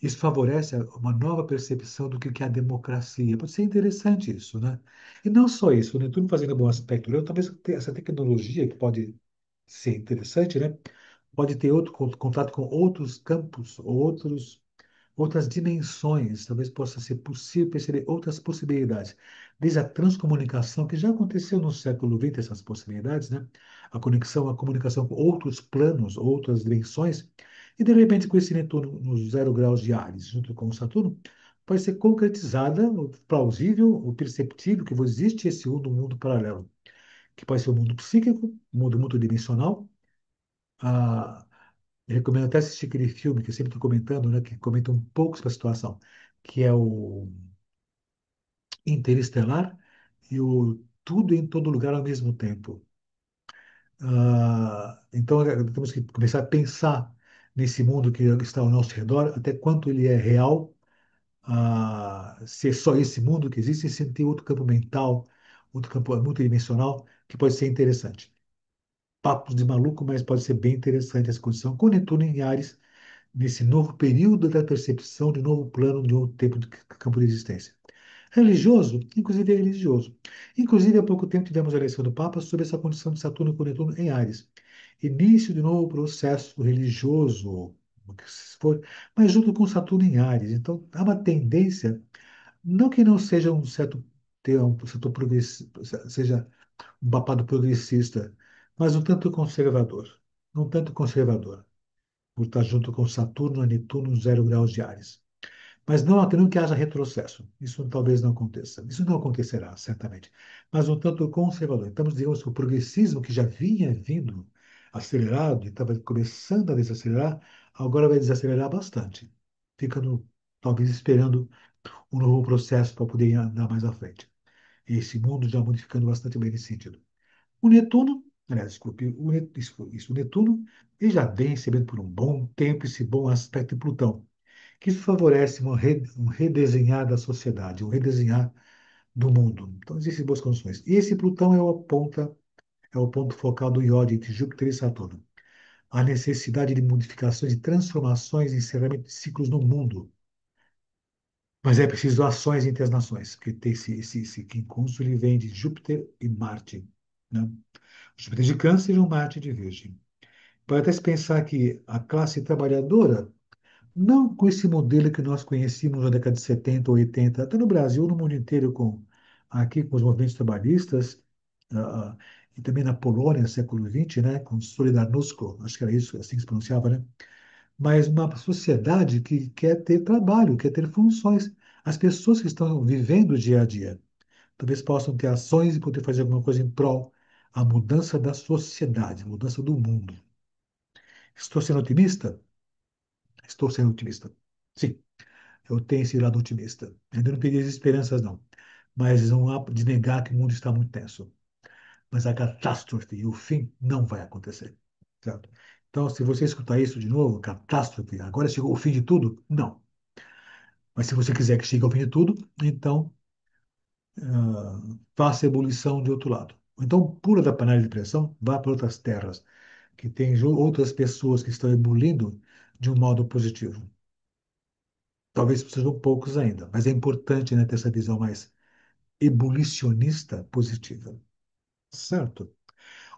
Speaker 1: Isso favorece uma nova percepção do que é a democracia. Pode ser interessante isso, né? E não só isso, o Netuno fazendo um bom aspecto, Urano, talvez essa tecnologia que pode ser interessante, né? Pode ter outro contato com outros campos, outras dimensões, talvez possa ser possível perceber outras possibilidades. Desde a transcomunicação, que já aconteceu no século XX, essas possibilidades, né? A comunicação com outros planos, outras dimensões, e de repente com esse Netuno nos 0 graus de Ares, junto com o Saturno, pode ser concretizada, plausível, ou perceptível que existe esse mundo paralelo, que pode ser um mundo psíquico, um mundo multidimensional. Ah, eu recomendo até assistir aquele filme que eu sempre estou comentando, né, que comenta um pouco sobre a situação, que é o Interestelar e o Tudo em Todo Lugar ao Mesmo Tempo. Então, temos que começar a pensar nesse mundo que está ao nosso redor, até quanto ele é real, se é só esse mundo que existe, se tem outro campo mental, outro campo multidimensional, que pode ser interessante. Papos de maluco, mas pode ser bem interessante essa condição, com Netuno em Ares, nesse novo período da percepção de novo plano, de novo tempo de campo de existência. Religioso, inclusive é religioso. Inclusive, há pouco tempo tivemos a eleição do Papa sobre essa condição de Saturno com Netuno em Áries. Início de novo processo religioso, o que se for, mas junto com Saturno em Áries. Então, há uma tendência, não que não seja um certo um setor seja um papado progressista, mas um tanto conservador. Um tanto conservador, por estar junto com Saturno e Netuno, 0 graus de Áries. Mas não acredito que haja retrocesso. Isso talvez não aconteça. Isso não acontecerá, certamente. Mas um tanto conservador. Então, digamos que o progressismo que já vinha vindo acelerado e estava começando a desacelerar, agora vai desacelerar bastante. Ficando, talvez, esperando um novo processo para poder andar mais à frente. E esse mundo já modificando bastante bem nesse sentido. O Netuno, aliás, desculpe, o Netuno, ele já vem recebendo por um bom tempo esse bom aspecto de Plutão que isso favorece um redesenhar da sociedade, um redesenhar do mundo. Então, existem boas condições. E esse Plutão é o ponto focal do iode entre Júpiter e Saturno. A necessidade de modificações e transformações e encerramento de ciclos no mundo. Mas é preciso ações entre as nações, porque tem esse quincunço ele vem de Júpiter e Marte. Né? Júpiter de Câncer e o Marte de Virgem. Pode até se pensar que a classe trabalhadora não com esse modelo que nós conhecíamos na década de 70 ou 80, até no Brasil, no mundo inteiro, aqui com os movimentos trabalhistas, ah, e também na Polônia, no século XX, né, com Solidarnosc, acho que era isso, assim que se pronunciava, né? Mas uma sociedade que quer ter trabalho, quer ter funções. As pessoas que estão vivendo o dia a dia, talvez possam ter ações e poder fazer alguma coisa em prol a mudança da sociedade, a mudança do mundo. Estou sendo otimista? Estou sendo otimista. Sim. Eu tenho esse lado otimista. Ainda não perdi as esperanças, não. Mas não há de negar que o mundo está muito tenso. Mas a catástrofe e o fim não vai acontecer. Certo? Então, se você escutar isso de novo, catástrofe, agora chegou o fim de tudo? Não. Mas se você quiser que chegue ao fim de tudo, então faça a ebulição de outro lado. Então, pula da panela de pressão, vá para outras terras, que tem outras pessoas que estão ebulindo de um modo positivo. Talvez sejam poucos ainda, mas é importante, né, ter essa visão mais ebulicionista positiva. Certo?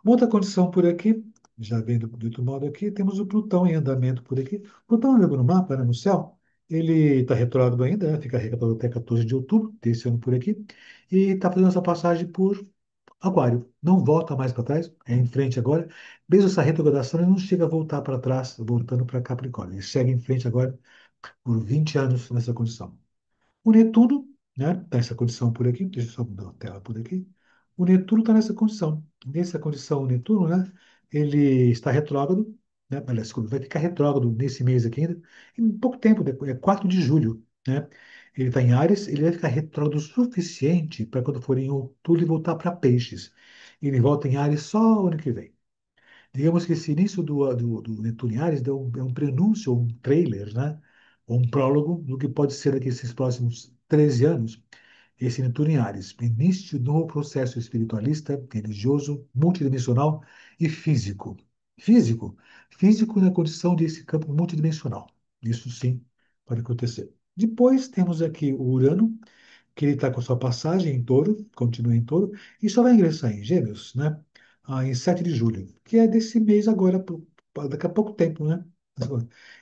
Speaker 1: Uma outra condição por aqui, já vendo do outro modo aqui, temos o Plutão em andamento por aqui. Plutão anda no mapa, né, no céu. Ele está retrógrado ainda, né, fica retrógrado até 14 de outubro desse ano por aqui. E está fazendo essa passagem por Aquário. Não volta mais para trás, é em frente agora. Mesmo essa retrogradação, ele não chega a voltar para trás, voltando para Capricórnio. Ele segue em frente agora por 20 anos nessa condição. O Netuno, né, está nessa condição por aqui, deixa eu só mudar a tela por aqui. O Netuno está nessa condição. Nessa condição, o Netuno, né, ele está retrógrado, né, aliás, desculpa, vai ficar retrógrado nesse mês aqui ainda, em pouco tempo, depois, é 4 de julho, né? Ele está em Áries, ele vai ficar retrógrado o suficiente para quando for em outubro ele voltar para Peixes. Ele volta em Áries só o ano que vem. Digamos que esse início do Netuno em Ares é um prenúncio, um trailer, né? Ou um prólogo do que pode ser daqui a esses próximos 13 anos, esse Netuno em Ares. Início de um novo processo espiritualista, religioso, multidimensional e físico. Físico. Físico na condição desse campo multidimensional. Isso sim pode acontecer. Depois temos aqui o Urano, que ele está com sua passagem em Touro, continua em Touro, e só vai ingressar em Gêmeos, né? Em 7 de julho, que é desse mês agora, daqui a pouco tempo, né?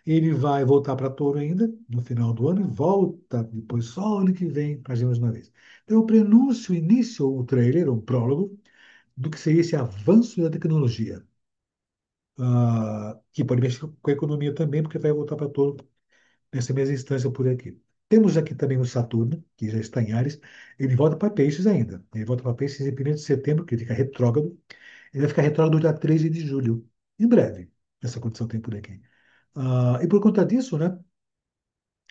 Speaker 1: Ele vai voltar para Touro ainda, no final do ano, e volta depois só ano que vem para Gêmeos uma vez. Então, o prenúncio, o início, o trailer, o prólogo, do que seria esse avanço da tecnologia, que pode mexer com a economia também, porque vai voltar para Touro nessa mesma instância por aqui. Temos aqui também o Saturno, que já está em Áries. Ele volta para Peixes ainda. Ele volta para Peixes em 1º de setembro, que ele fica retrógrado. Ele vai ficar retrógrado dia 13 de julho. Em breve, essa condição tem por aqui. E por conta disso, né?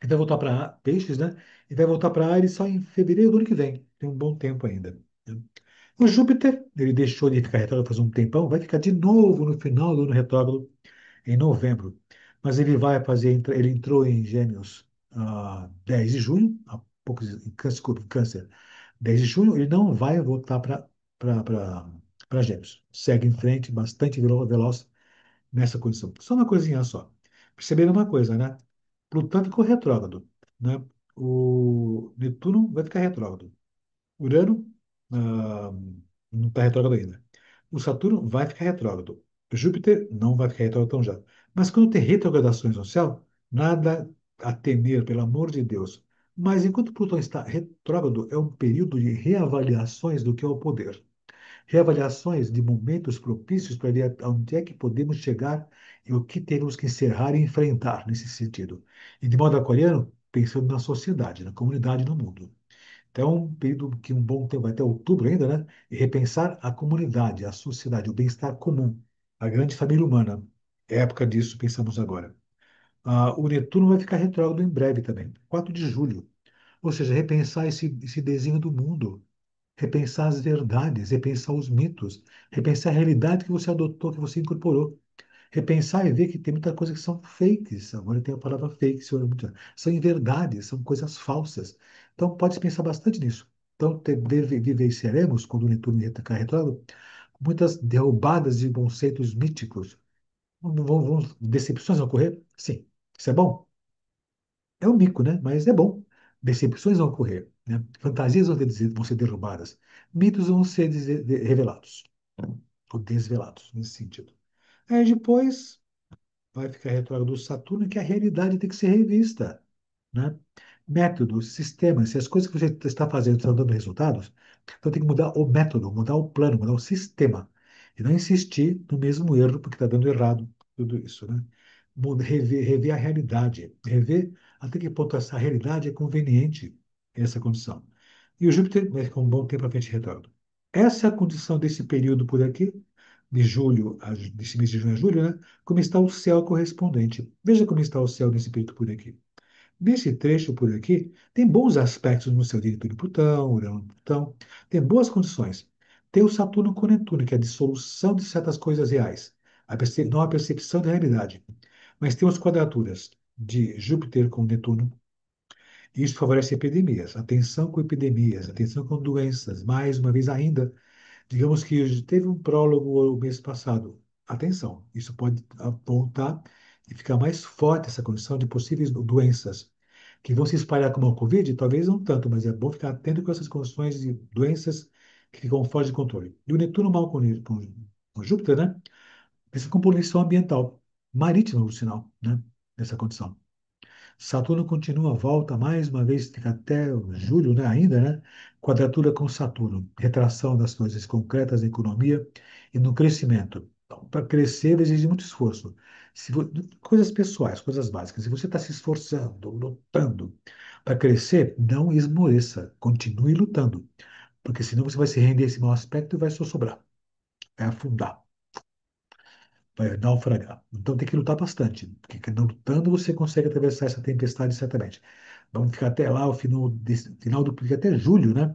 Speaker 1: Ele vai voltar para Peixes, né? E vai voltar para Áries só em fevereiro do ano que vem. Tem um bom tempo ainda. Né? O Júpiter, ele deixou de ficar retrógrado faz um tempão, vai ficar de novo no final do ano retrógrado em novembro. Mas ele vai fazer, ele entrou em Gêmeos 10 de junho, há poucos, em câncer, desculpa, em câncer, 10 de junho, ele não vai voltar para Gêmeos. Segue em frente, bastante veloz nessa condição. Só uma coisinha só. Perceberam uma coisa, né? Plutão ficou retrógrado, né? O Netuno vai ficar retrógrado. Urano, ah, não está retrógrado ainda. O Saturno vai ficar retrógrado. O Júpiter não vai ficar retrógrado tão já. Mas quando tem retrogradações no céu, nada a temer, pelo amor de Deus. Mas enquanto Plutão está retrógrado, é um período de reavaliações do que é o poder. Reavaliações de momentos propícios para ver aonde é que podemos chegar e o que temos que encerrar e enfrentar nesse sentido. E de modo aquariano, pensando na sociedade, na comunidade, no mundo. Então, um período que um bom tempo, até outubro ainda, né? E repensar a comunidade, a sociedade, o bem-estar comum, a grande família humana. É época disso, pensamos agora. O Netuno vai ficar retrógrado em breve também, 4 de julho. Ou seja, repensar esse desenho do mundo, repensar as verdades, repensar os mitos, repensar a realidade que você adotou, que você incorporou. Repensar e ver que tem muita coisa que são fakes. Agora tem a palavra fake, se olha muito. São inverdades, são coisas falsas. Então pode se pensar bastante nisso. Então vivenciaremos, quando o Netuno ficar retrógrado, muitas derrubadas de conceitos míticos. Decepções vão ocorrer? Sim. Isso é bom? É um mico, né? Mas é bom. Decepções vão ocorrer, né? Fantasias vão ser derrubadas. Mitos vão ser revelados, ou desvelados, nesse sentido. Aí depois vai ficar retrógrado do Saturno, que a realidade tem que ser revista, né? Métodos, sistemas, se as coisas que você está fazendo estão dando resultados, então tem que mudar o método, mudar o plano, mudar o sistema. E não insistir no mesmo erro, porque está dando errado tudo isso, né? Rever a realidade, rever até que ponto essa realidade é conveniente, essa condição. E o Júpiter vai ficar um bom tempo à frente retrógrado. Essa é a condição desse período por aqui, de julho, desse mês de junho a julho, né? Como está o céu correspondente. Veja como está o céu nesse período por aqui. Nesse trecho por aqui, tem bons aspectos no céu de Netuno e Plutão, Urano e Plutão, tem boas condições. Tem o Saturno com Netuno, que é a dissolução de certas coisas reais, não a percepção da realidade. Mas tem as quadraturas de Júpiter com Netuno, e isso favorece epidemias. Atenção com epidemias, atenção com doenças. Mais uma vez ainda, digamos que teve um prólogo o mês passado. Atenção, isso pode voltar e ficar mais forte essa condição de possíveis doenças que vão se espalhar como a Covid, talvez não tanto, mas é bom ficar atento com essas condições de doenças que ficam fora de controle. E o Netuno mal com Júpiter, né? Essa com poluição ambiental, marítima, por sinal, né? Nessa condição. Saturno continua a volta, mais uma vez, fica até julho, né, ainda, né? Quadratura com Saturno, retração das coisas concretas na economia e no crescimento. Então, para crescer, exige muito esforço. Coisas pessoais, coisas básicas. Se você está se esforçando, lutando para crescer, não esmoreça, continue lutando, porque senão você vai se render a esse mau aspecto e vai só sobrar, vai afundar, vai naufragar. Então tem que lutar bastante, porque não lutando você consegue atravessar essa tempestade certamente. Vamos ficar até lá, o final do período, até julho, né?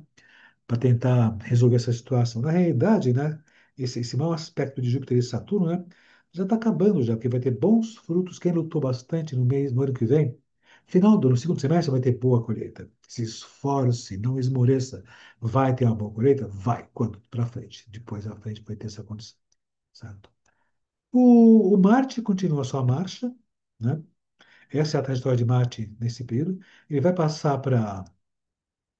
Speaker 1: Para tentar resolver essa situação. Na realidade, né? Esse mau aspecto de Júpiter e Saturno, né? Já está acabando já, porque vai ter bons frutos. Quem lutou bastante no ano que vem, no segundo semestre, vai ter boa colheita. Se esforce, não esmoreça. Vai ter uma boa colheita? Vai. Quando? Para frente. Depois à frente vai ter essa condição. Certo? O Marte continua a sua marcha, né? Essa é a trajetória de Marte nesse período. Ele vai passar para.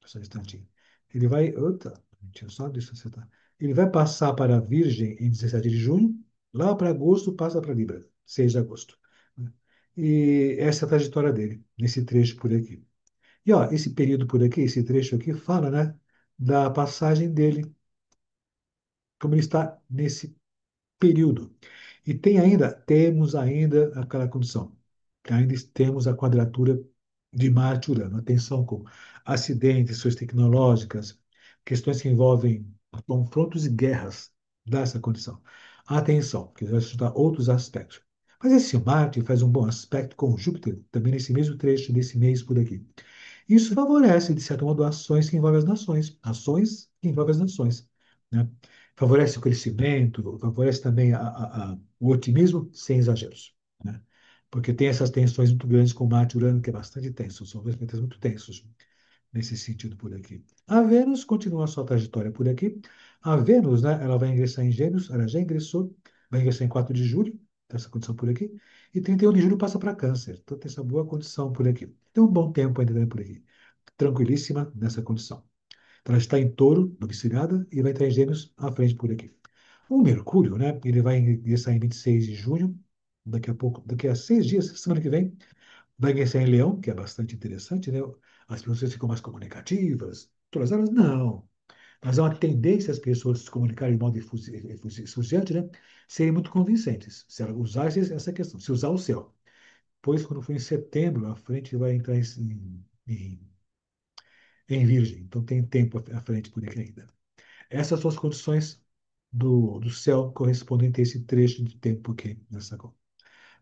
Speaker 1: Só um instantinho. Ele vai. Opa, só deixa eu acertar. Ele vai passar para a Virgem em 17 de junho. Lá para agosto, passa para Libra, 6 de agosto, né? E essa é a trajetória dele, nesse trecho por aqui. E ó, esse período por aqui, esse trecho aqui, fala, né, da passagem dele, como ele está nesse período. E temos ainda aquela condição, que ainda temos a quadratura de Marte e Urano. Atenção com acidentes, questões tecnológicas, questões que envolvem confrontos e guerras dessa condição. Atenção, que vai estudar outros aspectos. Mas esse Marte faz um bom aspecto com Júpiter, também nesse mesmo trecho desse mês por aqui. Isso favorece, de certo modo, ações que envolvem as nações, né? Favorece o crescimento, favorece também o otimismo sem exageros, né? Porque tem essas tensões muito grandes com Marte e Urano, que é bastante tenso, são dois planetas muito tensos nesse sentido por aqui. A Vênus continua a sua trajetória por aqui. A Vênus, né, ela vai ingressar em Gêmeos, ela já ingressou, vai ingressar em 4 de julho, essa condição por aqui, E 31 de julho passa para Câncer. Então tem essa boa condição por aqui. Tem um bom tempo ainda também por aqui. Tranquilíssima nessa condição. Então ela está em Touro, domiciliada, e vai estar em Gêmeos à frente por aqui. O Mercúrio, né? Ele vai ingressar em 26 de junho, daqui a pouco, daqui a 6 dias, semana que vem, vai ingressar em Leão, que é bastante interessante, né? As pessoas ficam mais comunicativas, todas elas não. Mas há uma tendência as pessoas se comunicarem de modo efusiante, né? Serem muito convincentes. Se ela usar essa questão, se usar o céu. Pois, quando for em setembro, a frente vai entrar em Virgem. Então, tem tempo à frente por aqui ainda. Essas são as condições do céu correspondente a esse trecho de tempo aqui nessa conta.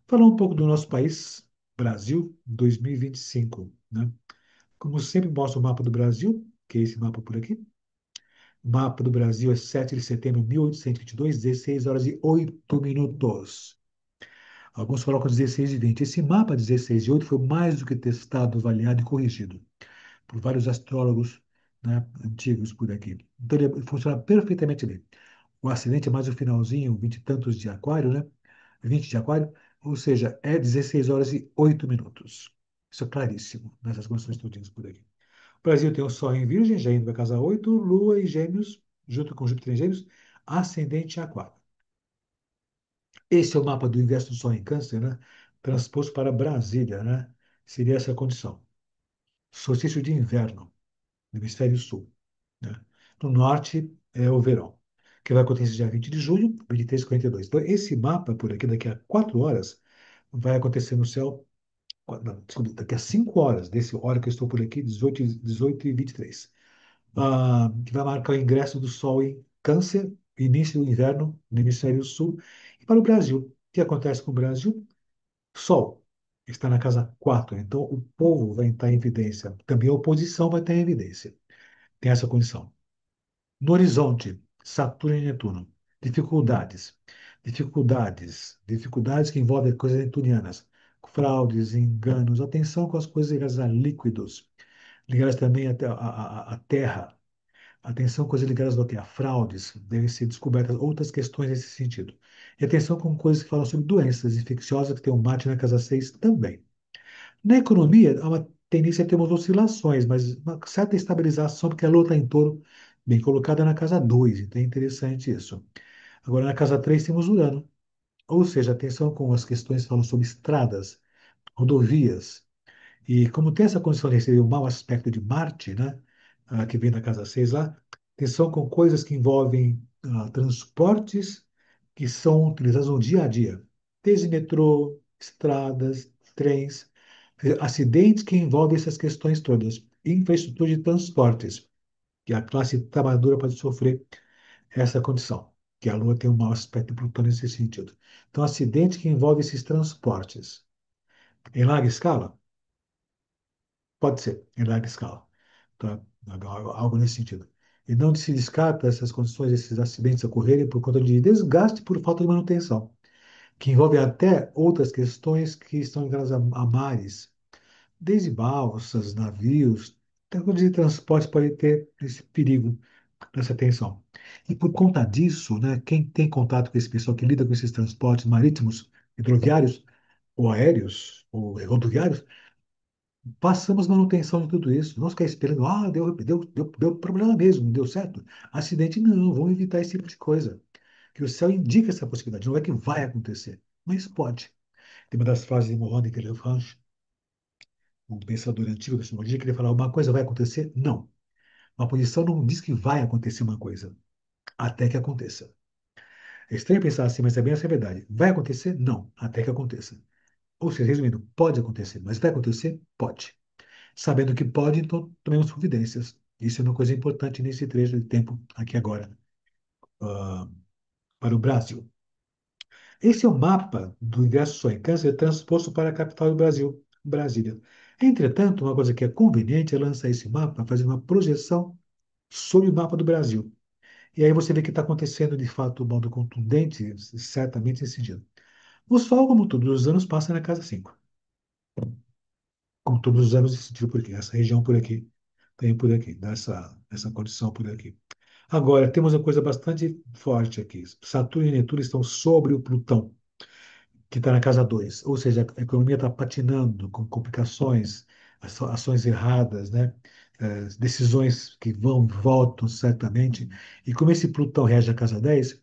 Speaker 1: Falar um pouco do nosso país, Brasil 2025, né? Como sempre mostra o mapa do Brasil, que é esse mapa por aqui. O mapa do Brasil é 7 de setembro de 1822, 16 horas e 8 minutos. Alguns colocam 16 e 20. Esse mapa 16 e 8 foi mais do que testado, avaliado e corrigido por vários astrólogos, né, antigos por aqui. Então ele funciona perfeitamente bem. O acidente é mais o finalzinho, 20 e tantos de aquário, né? 20 de aquário, ou seja, é 16 horas e 8 minutos. Isso é claríssimo nessas condições todas por aqui. O Brasil tem o Sol em Virgem, já indo para casa 8, Lua em Gêmeos, junto com Júpiter em Gêmeos, ascendente em Aquário. Esse é o mapa do inverso do Sol em Câncer, né? Transposto para Brasília, né? Seria essa condição. Solstício de inverno, no hemisfério sul, né? No norte é o verão, que vai acontecer dia 20 de junho, 23h42. Então, esse mapa por aqui, daqui a 4 horas, vai acontecer no céu, não, desculpa, daqui a 5 horas, desse hora que eu estou por aqui, 18h23. Que vai marcar o ingresso do Sol em Câncer, início do inverno no hemisfério sul, e para o Brasil. O que acontece com o Brasil? Sol está na casa 4, então o povo vai estar em evidência. Também a oposição vai estar em evidência. Tem essa condição. No horizonte, Saturno e Netuno. Dificuldades. Dificuldades que envolvem coisas netunianas. Fraudes, enganos, atenção com as coisas ligadas a líquidos, ligadas também à terra. Atenção, coisas ligadas ao que? A fraudes, devem ser descobertas outras questões nesse sentido. E atenção com coisas que falam sobre doenças infecciosas, que tem o Marte na casa 6 também. Na economia, há uma tendência a ter umas oscilações, mas uma certa estabilização, porque a Lua está em touro, bem colocada na casa 2, então é interessante isso. Agora, na casa 3 temos Urano, ou seja, atenção com as questões que falam sobre estradas, rodovias, e como tem essa condição de receber o mau aspecto de Marte, né, que vem da casa 6 lá, atenção com coisas que envolvem transportes que são utilizados no dia a dia, desde metrô, estradas, trens, acidentes que envolvem essas questões todas, infraestrutura de transportes, que a classe trabalhadora pode sofrer essa condição, que a Lua tem um mau aspecto de Plutão nesse sentido. Então, acidentes que envolvem esses transportes. Em larga escala, pode ser, em larga escala. Tá? Algo nesse sentido. E não se descarta essas condições, esses acidentes ocorrerem por conta de desgaste por falta de manutenção, que envolve até outras questões que estão ligadas a mares, desde balsas, navios, até coisa de transporte pode ter esse perigo nessa tensão. E por conta disso, né, quem tem contato com esse pessoal que lida com esses transportes marítimos, hidroviários, ou aéreos, ou rodoviários, passamos manutenção de tudo isso. Não ficar esperando, deu problema mesmo, não deu certo. Acidente, não, vamos evitar esse tipo de coisa. Que o céu indica essa possibilidade, não é que vai acontecer, mas pode. Tem uma das frases de Mohan de Lefranche, um pensador antigo da astrologia, que ele fala, uma coisa vai acontecer? Não. Uma posição não diz que vai acontecer uma coisa, até que aconteça. É estranho pensar assim, mas é bem essa a verdade. Vai acontecer? Não, até que aconteça. Ou seja, resumindo, pode acontecer, mas vai acontecer? Pode. Sabendo que pode, então tomemos providências. Isso é uma coisa importante nesse trecho de tempo aqui agora, ah, para o Brasil. Esse é o mapa do universo Sol em Câncer transposto para a capital do Brasil, Brasília. Entretanto, uma coisa que é conveniente é lançar esse mapa, fazer uma projeção sobre o mapa do Brasil. E aí você vê que está acontecendo de fato de modo contundente, certamente nesse sentido. O Sol, como todos os anos, passa na casa 5. Como todos os anos, nesse sentido por aqui. Essa região por aqui, tem por aqui, nessa condição por aqui. Agora, temos uma coisa bastante forte aqui. Saturno e Netuno estão sobre o Plutão. que está na casa 2, ou seja, a economia está patinando com complicações, ações erradas, né? Decisões que vão e voltam certamente. E como esse Plutão rege a casa 10,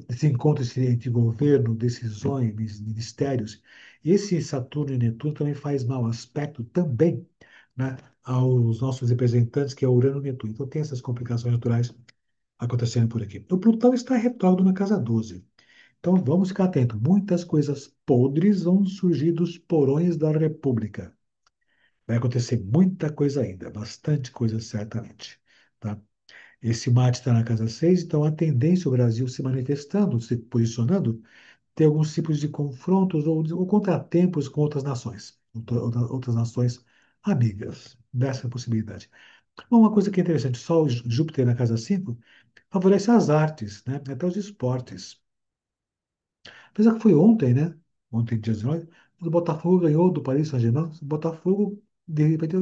Speaker 1: esse encontro entre governo, decisões, ministérios, esse Saturno e Netuno também faz mau aspecto também, né, aos nossos representantes, que é Urano e Netuno. Então tem essas complicações naturais acontecendo por aqui. O Plutão está retrógrado na casa 12. Então vamos ficar atentos. Muitas coisas podres vão surgir dos porões da República. Vai acontecer muita coisa ainda, bastante coisa certamente. Tá? Esse Marte está na casa 6, então a tendência o Brasil se manifestando, se posicionando, ter alguns tipos de confrontos ou contratempos com outras nações, outras nações amigas, dessa possibilidade. Bom, uma coisa que é interessante, Sol e Júpiter na casa 5 favorece as artes, né? Até os esportes. Apesar que foi ontem, né? Ontem, dia 19, o Botafogo ganhou do Paris Saint-Germain. O Botafogo, de repente,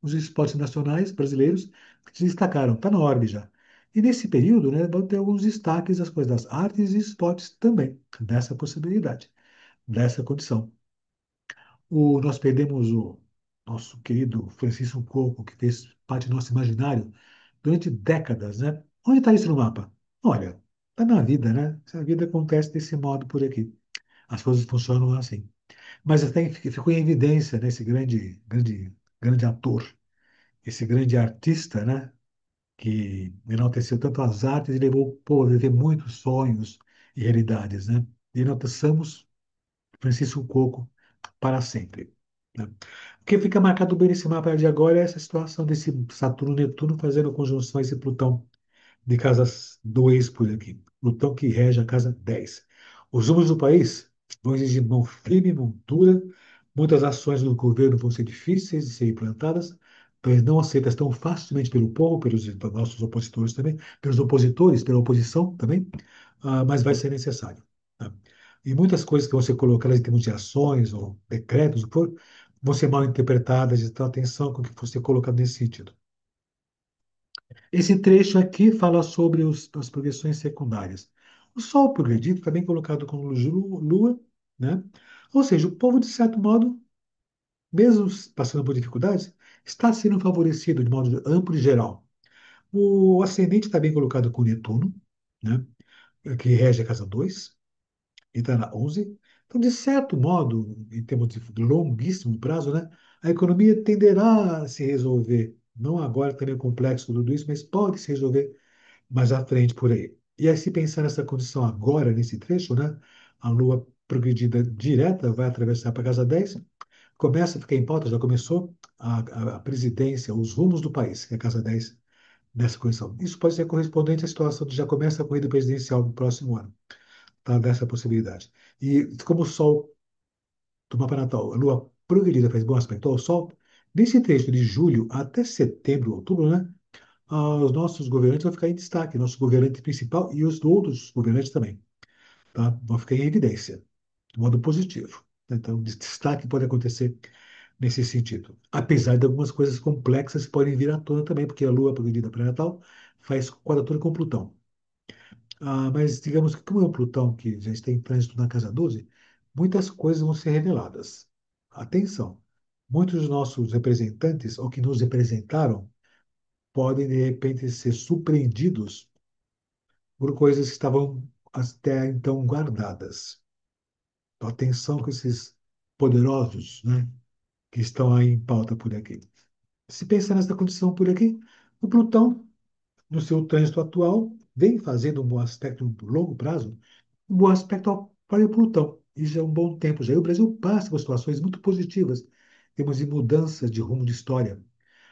Speaker 1: os esportes nacionais brasileiros se destacaram. Está na ordem já. E nesse período, né, vão ter alguns destaques das coisas das artes e esportes também, dessa possibilidade, dessa condição. Nós perdemos o nosso querido Francisco Coco, que fez parte do nosso imaginário durante décadas, né? Onde está isso no mapa? Olha, está na vida, né? A vida acontece desse modo por aqui. As coisas funcionam assim. Mas até ficou em evidência, né, esse grande ator, esse grande artista, né, que enalteceu tanto as artes e levou o povo a viver muitos sonhos e realidades, né? E enalteçamos Francisco Coco para sempre. Né? O que fica marcado bem nesse mapa de agora é essa situação desse Saturno-Netuno fazendo conjunções e Plutão de casas 2 por aqui. Plutão que rege a casa 10. Os rumos do país vão exigir mão firme, mão dura. Muitas ações do governo vão ser difíceis de serem implantadas, pois não aceitas tão facilmente pelo povo, pelos nossos opositores também, pelos opositores, pela oposição também, mas vai ser necessário. Tá? E muitas coisas que vão ser colocadas em termos de ações ou decretos, o que for, vão ser mal interpretadas, então atenção com o que for ser colocado nesse sentido. Esse trecho aqui fala sobre as progressões secundárias. O Sol progredido está bem colocado como Lua, né? Ou seja, o povo, de certo modo, mesmo passando por dificuldades, está sendo favorecido de modo amplo e geral. O ascendente está bem colocado com Netuno, né? Que rege a casa 2 e está na 11. Então, de certo modo, em termos de longuíssimo prazo, né? A economia tenderá a se resolver. Não agora, também é complexo tudo isso, mas pode se resolver mais à frente por aí. E aí, se pensar nessa condição agora, nesse trecho, né? A Lua progredida direta vai atravessar para a casa 10, começa a ficar em pauta, já começou a presidência, os rumos do país, que é a casa 10 nessa condição. Isso pode ser correspondente à situação de já começa a corrida presidencial no próximo ano, tá? Dessa possibilidade. E como o Sol do mapa natal, a Lua progredida faz bom aspecto ao Sol, nesse trecho de julho até setembro, outubro, né? Os nossos governantes vão ficar em destaque, nosso governante principal e os outros governantes também, tá? Vão ficar em evidência, de modo positivo. Então, destaque pode acontecer nesse sentido. Apesar de algumas coisas complexas que podem vir à tona também, porque a Lua, progredida pré-natal, faz quadratura com Plutão. Mas digamos que como é o Plutão que já está em trânsito na casa 12, muitas coisas vão ser reveladas. Atenção, muitos dos nossos representantes, ou que nos representaram, podem de repente ser surpreendidos por coisas que estavam até então guardadas. Então, atenção com esses poderosos, né, que estão aí em pauta por aqui. Se pensar nessa condição por aqui, o Plutão, no seu trânsito atual, vem fazendo um bom aspecto no longo prazo, um bom aspecto para o Plutão. E já é um bom tempo. Já e o Brasil passa por situações muito positivas. Temos de mudanças de rumo de história.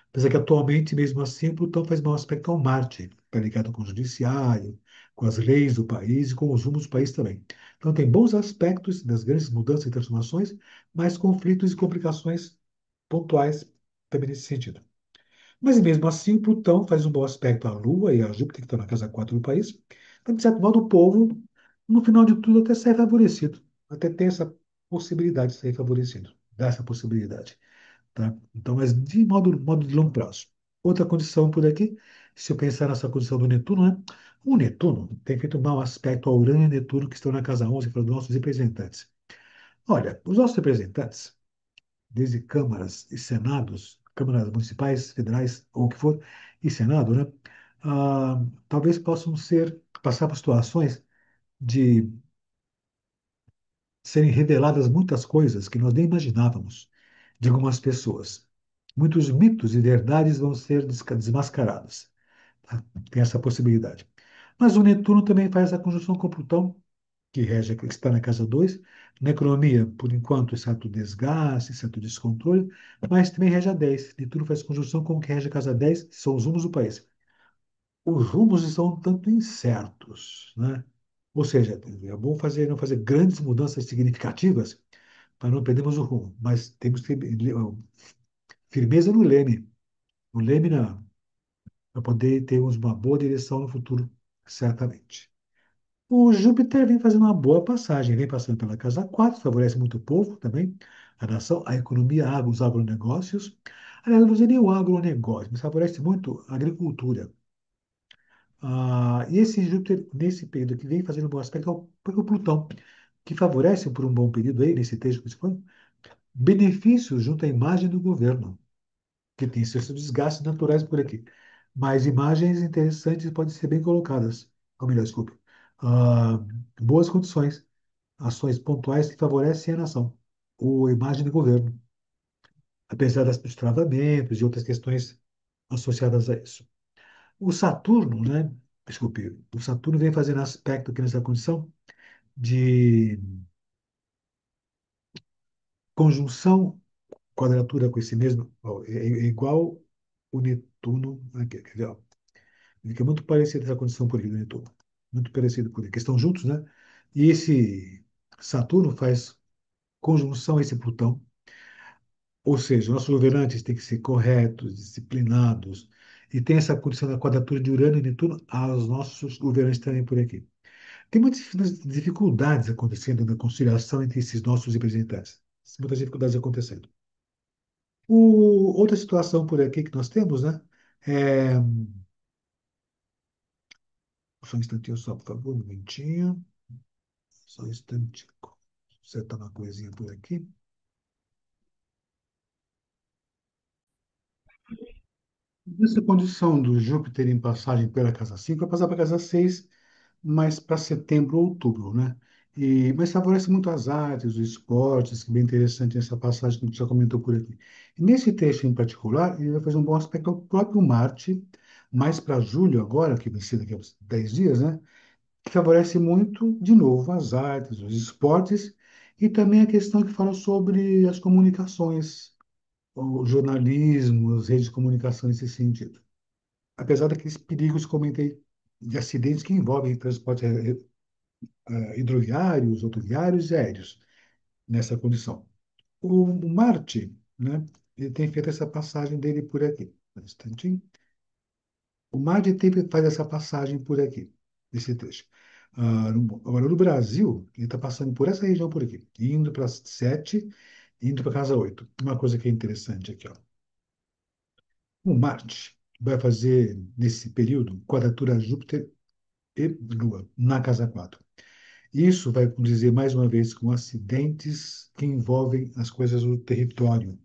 Speaker 1: Apesar que atualmente, mesmo assim, Plutão faz mau aspecto ao Marte, está ligado com o judiciário, com as leis do país e com os rumos do país também. Então tem bons aspectos das grandes mudanças e transformações, mas conflitos e complicações pontuais também nesse sentido. Mas mesmo assim, Plutão faz um bom aspecto à Lua e a Júpiter, que estão na casa 4 do país. Então, de certo modo, o povo, no final de tudo, até sai favorecido. Até tem essa possibilidade de sair favorecido. Dá essa possibilidade. Tá? Então, mas de modo de longo prazo. Outra condição por aqui, se eu pensar nessa condição do Netuno, né? O Netuno tem feito um mau aspecto ao Urano e Netuno, que estão na casa 11, para os nossos representantes. Olha, os nossos representantes, desde câmaras e senados, câmaras municipais, federais, ou o que for, e senado, né? Talvez possam passar por situações de serem reveladas muitas coisas que nós nem imaginávamos de algumas pessoas. Muitos mitos e verdades vão ser desmascarados. Tá? Tem essa possibilidade. Mas o Netuno também faz a conjunção com Plutão, que está na casa 2. Na economia, por enquanto, certo desgaste, certo descontrole, mas também rege a 10. Netuno faz conjunção com o que rege a casa 10, que são os rumos do país. Os rumos estão um tanto incertos, né? Ou seja, é bom não fazer grandes mudanças significativas para não perdermos o rumo, mas temos que ter firmeza no leme para poder termos uma boa direção no futuro, certamente. O Júpiter vem fazendo uma boa passagem, vem passando pela casa 4, favorece muito o povo também, a nação, a economia, os agronegócios. Aliás, eu não usei nem o agronegócio, mas favorece muito a agricultura. E esse Júpiter, nesse período aqui, vem fazendo um bom aspecto ao Plutão, que favorece por um bom período aí, nesse texto que se foi, benefícios junto à imagem do governo, que tem seus desgastes naturais por aqui. Mas imagens interessantes podem ser bem colocadas. Ou melhor, desculpe. Ah, boas condições, ações pontuais que favorecem a nação, ou a imagem do governo, apesar dos travamentos e outras questões associadas a isso. O Saturno, né? Desculpe, o Saturno vem fazendo aspecto aqui nessa condição de conjunção, quadratura com esse mesmo, ó, é igual o Netuno, aqui, quer ver, ó. Fica muito parecido essa condição por aqui do Netuno. Muito parecido por aqui, que estão juntos, né? E esse Saturno faz conjunção a esse Plutão, ou seja, nossos governantes têm que ser corretos, disciplinados, e tem essa condição da quadratura de Urano e Netuno aos nossos governantes também por aqui. Tem muitas dificuldades acontecendo na conciliação entre esses nossos representantes. Muitas dificuldades acontecendo. Outra situação por aqui que nós temos, né? É, só um instantinho só, por favor, um momentinho. Só um instantinho. Acertar uma coisinha por aqui. Nessa condição do Júpiter em passagem pela casa 5, vai passar para a casa 6, mais para setembro ou outubro, né? Mas favorece muito as artes, os esportes, que é bem interessante essa passagem que a gente já comentou por aqui. E nesse texto em particular, ele vai fazer um bom aspecto ao próprio Marte, mais para julho agora, que vai ser daqui a 10 dias, né? Que favorece muito, de novo, as artes, os esportes e também a questão que fala sobre as comunicações, o jornalismo, as redes de comunicação nesse sentido. Apesar daqueles perigos que comentei de acidentes que envolvem transportes hidroviários, rodoviários e aéreos nessa condição. O Marte, né, ele tem feito essa passagem dele por aqui. Um instantinho. O Marte sempre faz essa passagem por aqui, nesse trecho. Agora, no Brasil, ele está passando por essa região por aqui, indo para 7, indo para casa 8. Uma coisa que é interessante aqui, ó. O Marte vai fazer, nesse período, quadratura Júpiter e Lua, na casa 4. Isso vai condizer, mais uma vez, com acidentes que envolvem as coisas do território,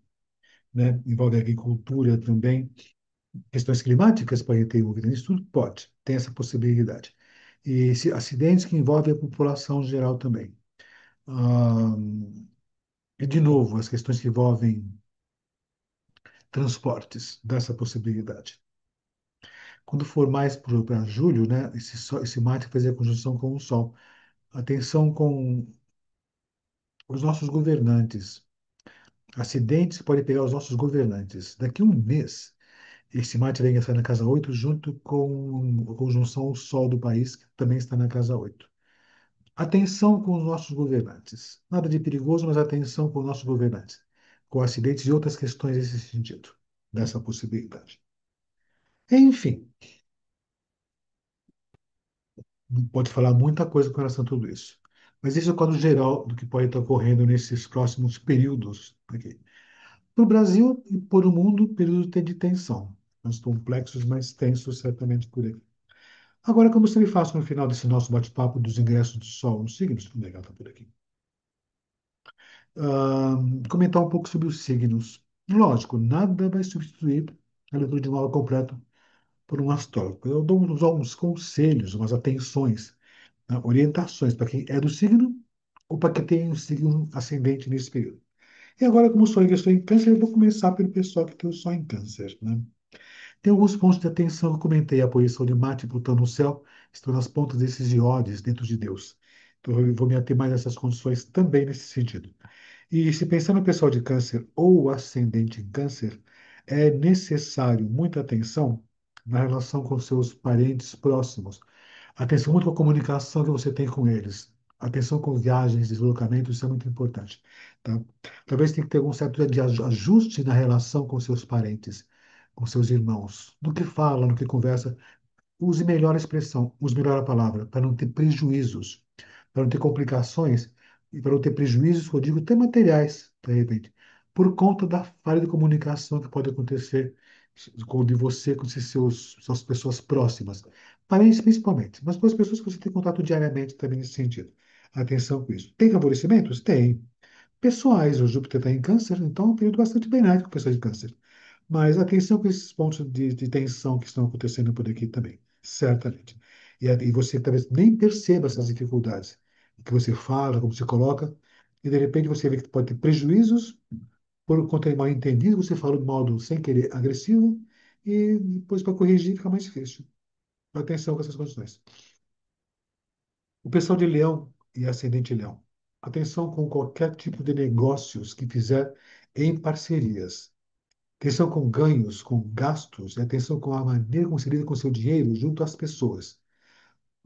Speaker 1: né? Envolve agricultura também. Questões climáticas podem ter envolvido nisso tudo? Pode, tem essa possibilidade. E acidentes que envolvem a população geral também. Ah, e, de novo, as questões que envolvem transportes, dessa possibilidade. Quando for mais para julho, né, esse Marte vai fazer a conjunção com o Sol. Atenção com os nossos governantes. Acidentes podem pegar os nossos governantes. Daqui a um mês, esse Marte vai entrar na casa 8 junto com a conjunção ao Sol do país, que também está na casa 8. Atenção com os nossos governantes. Nada de perigoso, mas atenção com os nossos governantes. Com acidentes e outras questões nesse sentido, dessa possibilidade. Enfim, pode falar muita coisa com relação a tudo isso. Mas esse é o quadro geral do que pode estar ocorrendo nesses próximos períodos aqui. Para o Brasil e para o mundo, período de tensão. Mais complexos, mais tensos, certamente por aí. Agora, como sempre faço no final desse nosso bate-papo dos ingressos do Sol nos signos, o legal está por aqui. ah, comentar um pouco sobre os signos. Lógico, nada vai substituir a leitura de uma aula completa por um astrólogo. Eu dou uns conselhos, umas atenções, né, orientações para quem é do signo ou para quem tem um signo ascendente nesse período. E agora, como eu estou em câncer, eu vou começar pelo pessoal que tem o sol em câncer, né? Tem alguns pontos de atenção que eu comentei. A posição de Marte e Plutão no céu estão nas pontas desses iodes dentro de Deus. Então, eu vou me ater mais a essas condições também nesse sentido. E se pensar no pessoal de câncer ou ascendente em câncer, é necessário muita atenção na relação com seus parentes próximos. Atenção muito com a comunicação que você tem com eles. Atenção com viagens, deslocamentos, isso é muito importante, tá? Talvez tenha que ter algum certo de ajuste na relação com seus parentes, com seus irmãos. No que fala, no que conversa, use melhor a expressão, use melhor a palavra, para não ter prejuízos, para não ter complicações e para não ter prejuízos, que eu digo, até materiais, de repente, por conta da falha de comunicação que pode acontecer de você com esses suas pessoas próximas, parentes principalmente, mas com as pessoas que você tem contato diariamente também nesse sentido. Atenção com isso. Tem favorecimentos? Tem. Pessoais, o Júpiter está em câncer, então é um período bastante benéfico para pessoas de câncer. Mas atenção com esses pontos de tensão que estão acontecendo por aqui também, certamente. E você talvez nem perceba essas dificuldades. O que você fala, como você coloca, e de repente você vê que pode ter prejuízos por conta de mal entendido, você fala de modo sem querer agressivo, e depois para corrigir fica mais difícil. Atenção com essas condições. O pessoal de Leão e ascendente Leão. Atenção com qualquer tipo de negócios que fizer em parcerias. Atenção com ganhos, com gastos, e atenção com a maneira como se lida com seu dinheiro junto às pessoas.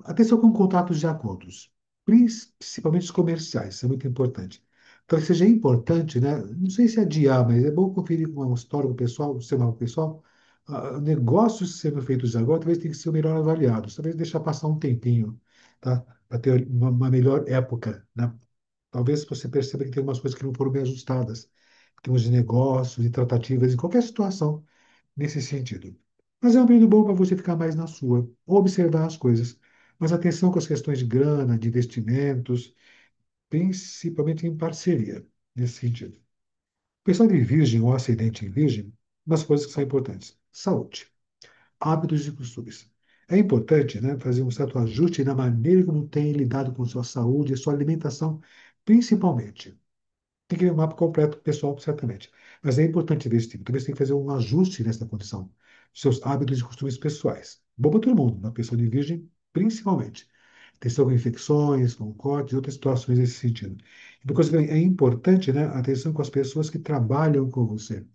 Speaker 1: Atenção com contratos de acordos, principalmente os comerciais, isso é muito importante. Então, seja importante, né? Não sei se adiar, mas é bom conferir com um histórico pessoal, seu mapa pessoal, negócios sendo feitos agora, talvez tenham que ser melhor avaliados, talvez deixar passar um tempinho, tá? Para ter uma melhor época, né? Talvez você perceba que tem algumas coisas que não foram bem ajustadas, em termos de negócios e tratativas, em qualquer situação nesse sentido. Mas é um período bom para você ficar mais na sua, observar as coisas. Mas atenção com as questões de grana, de investimentos, principalmente em parceria, nesse sentido. O pessoal de Virgem ou ascendente em Virgem, umas coisas que são importantes. Saúde, hábitos e costumes. É importante, né, fazer um certo ajuste na maneira como tem lidado com sua saúde e sua alimentação, principalmente. Tem que ver o mapa completo pessoal, certamente. Mas é importante ver esse tipo. Talvez tenha que fazer um ajuste nessa condição. Seus hábitos e costumes pessoais. Bom para todo mundo, na pessoa de virgem, principalmente. Atenção com infecções, com cortes e outras situações nesse sentido. E uma coisa que é importante, né? Atenção com as pessoas que trabalham com você.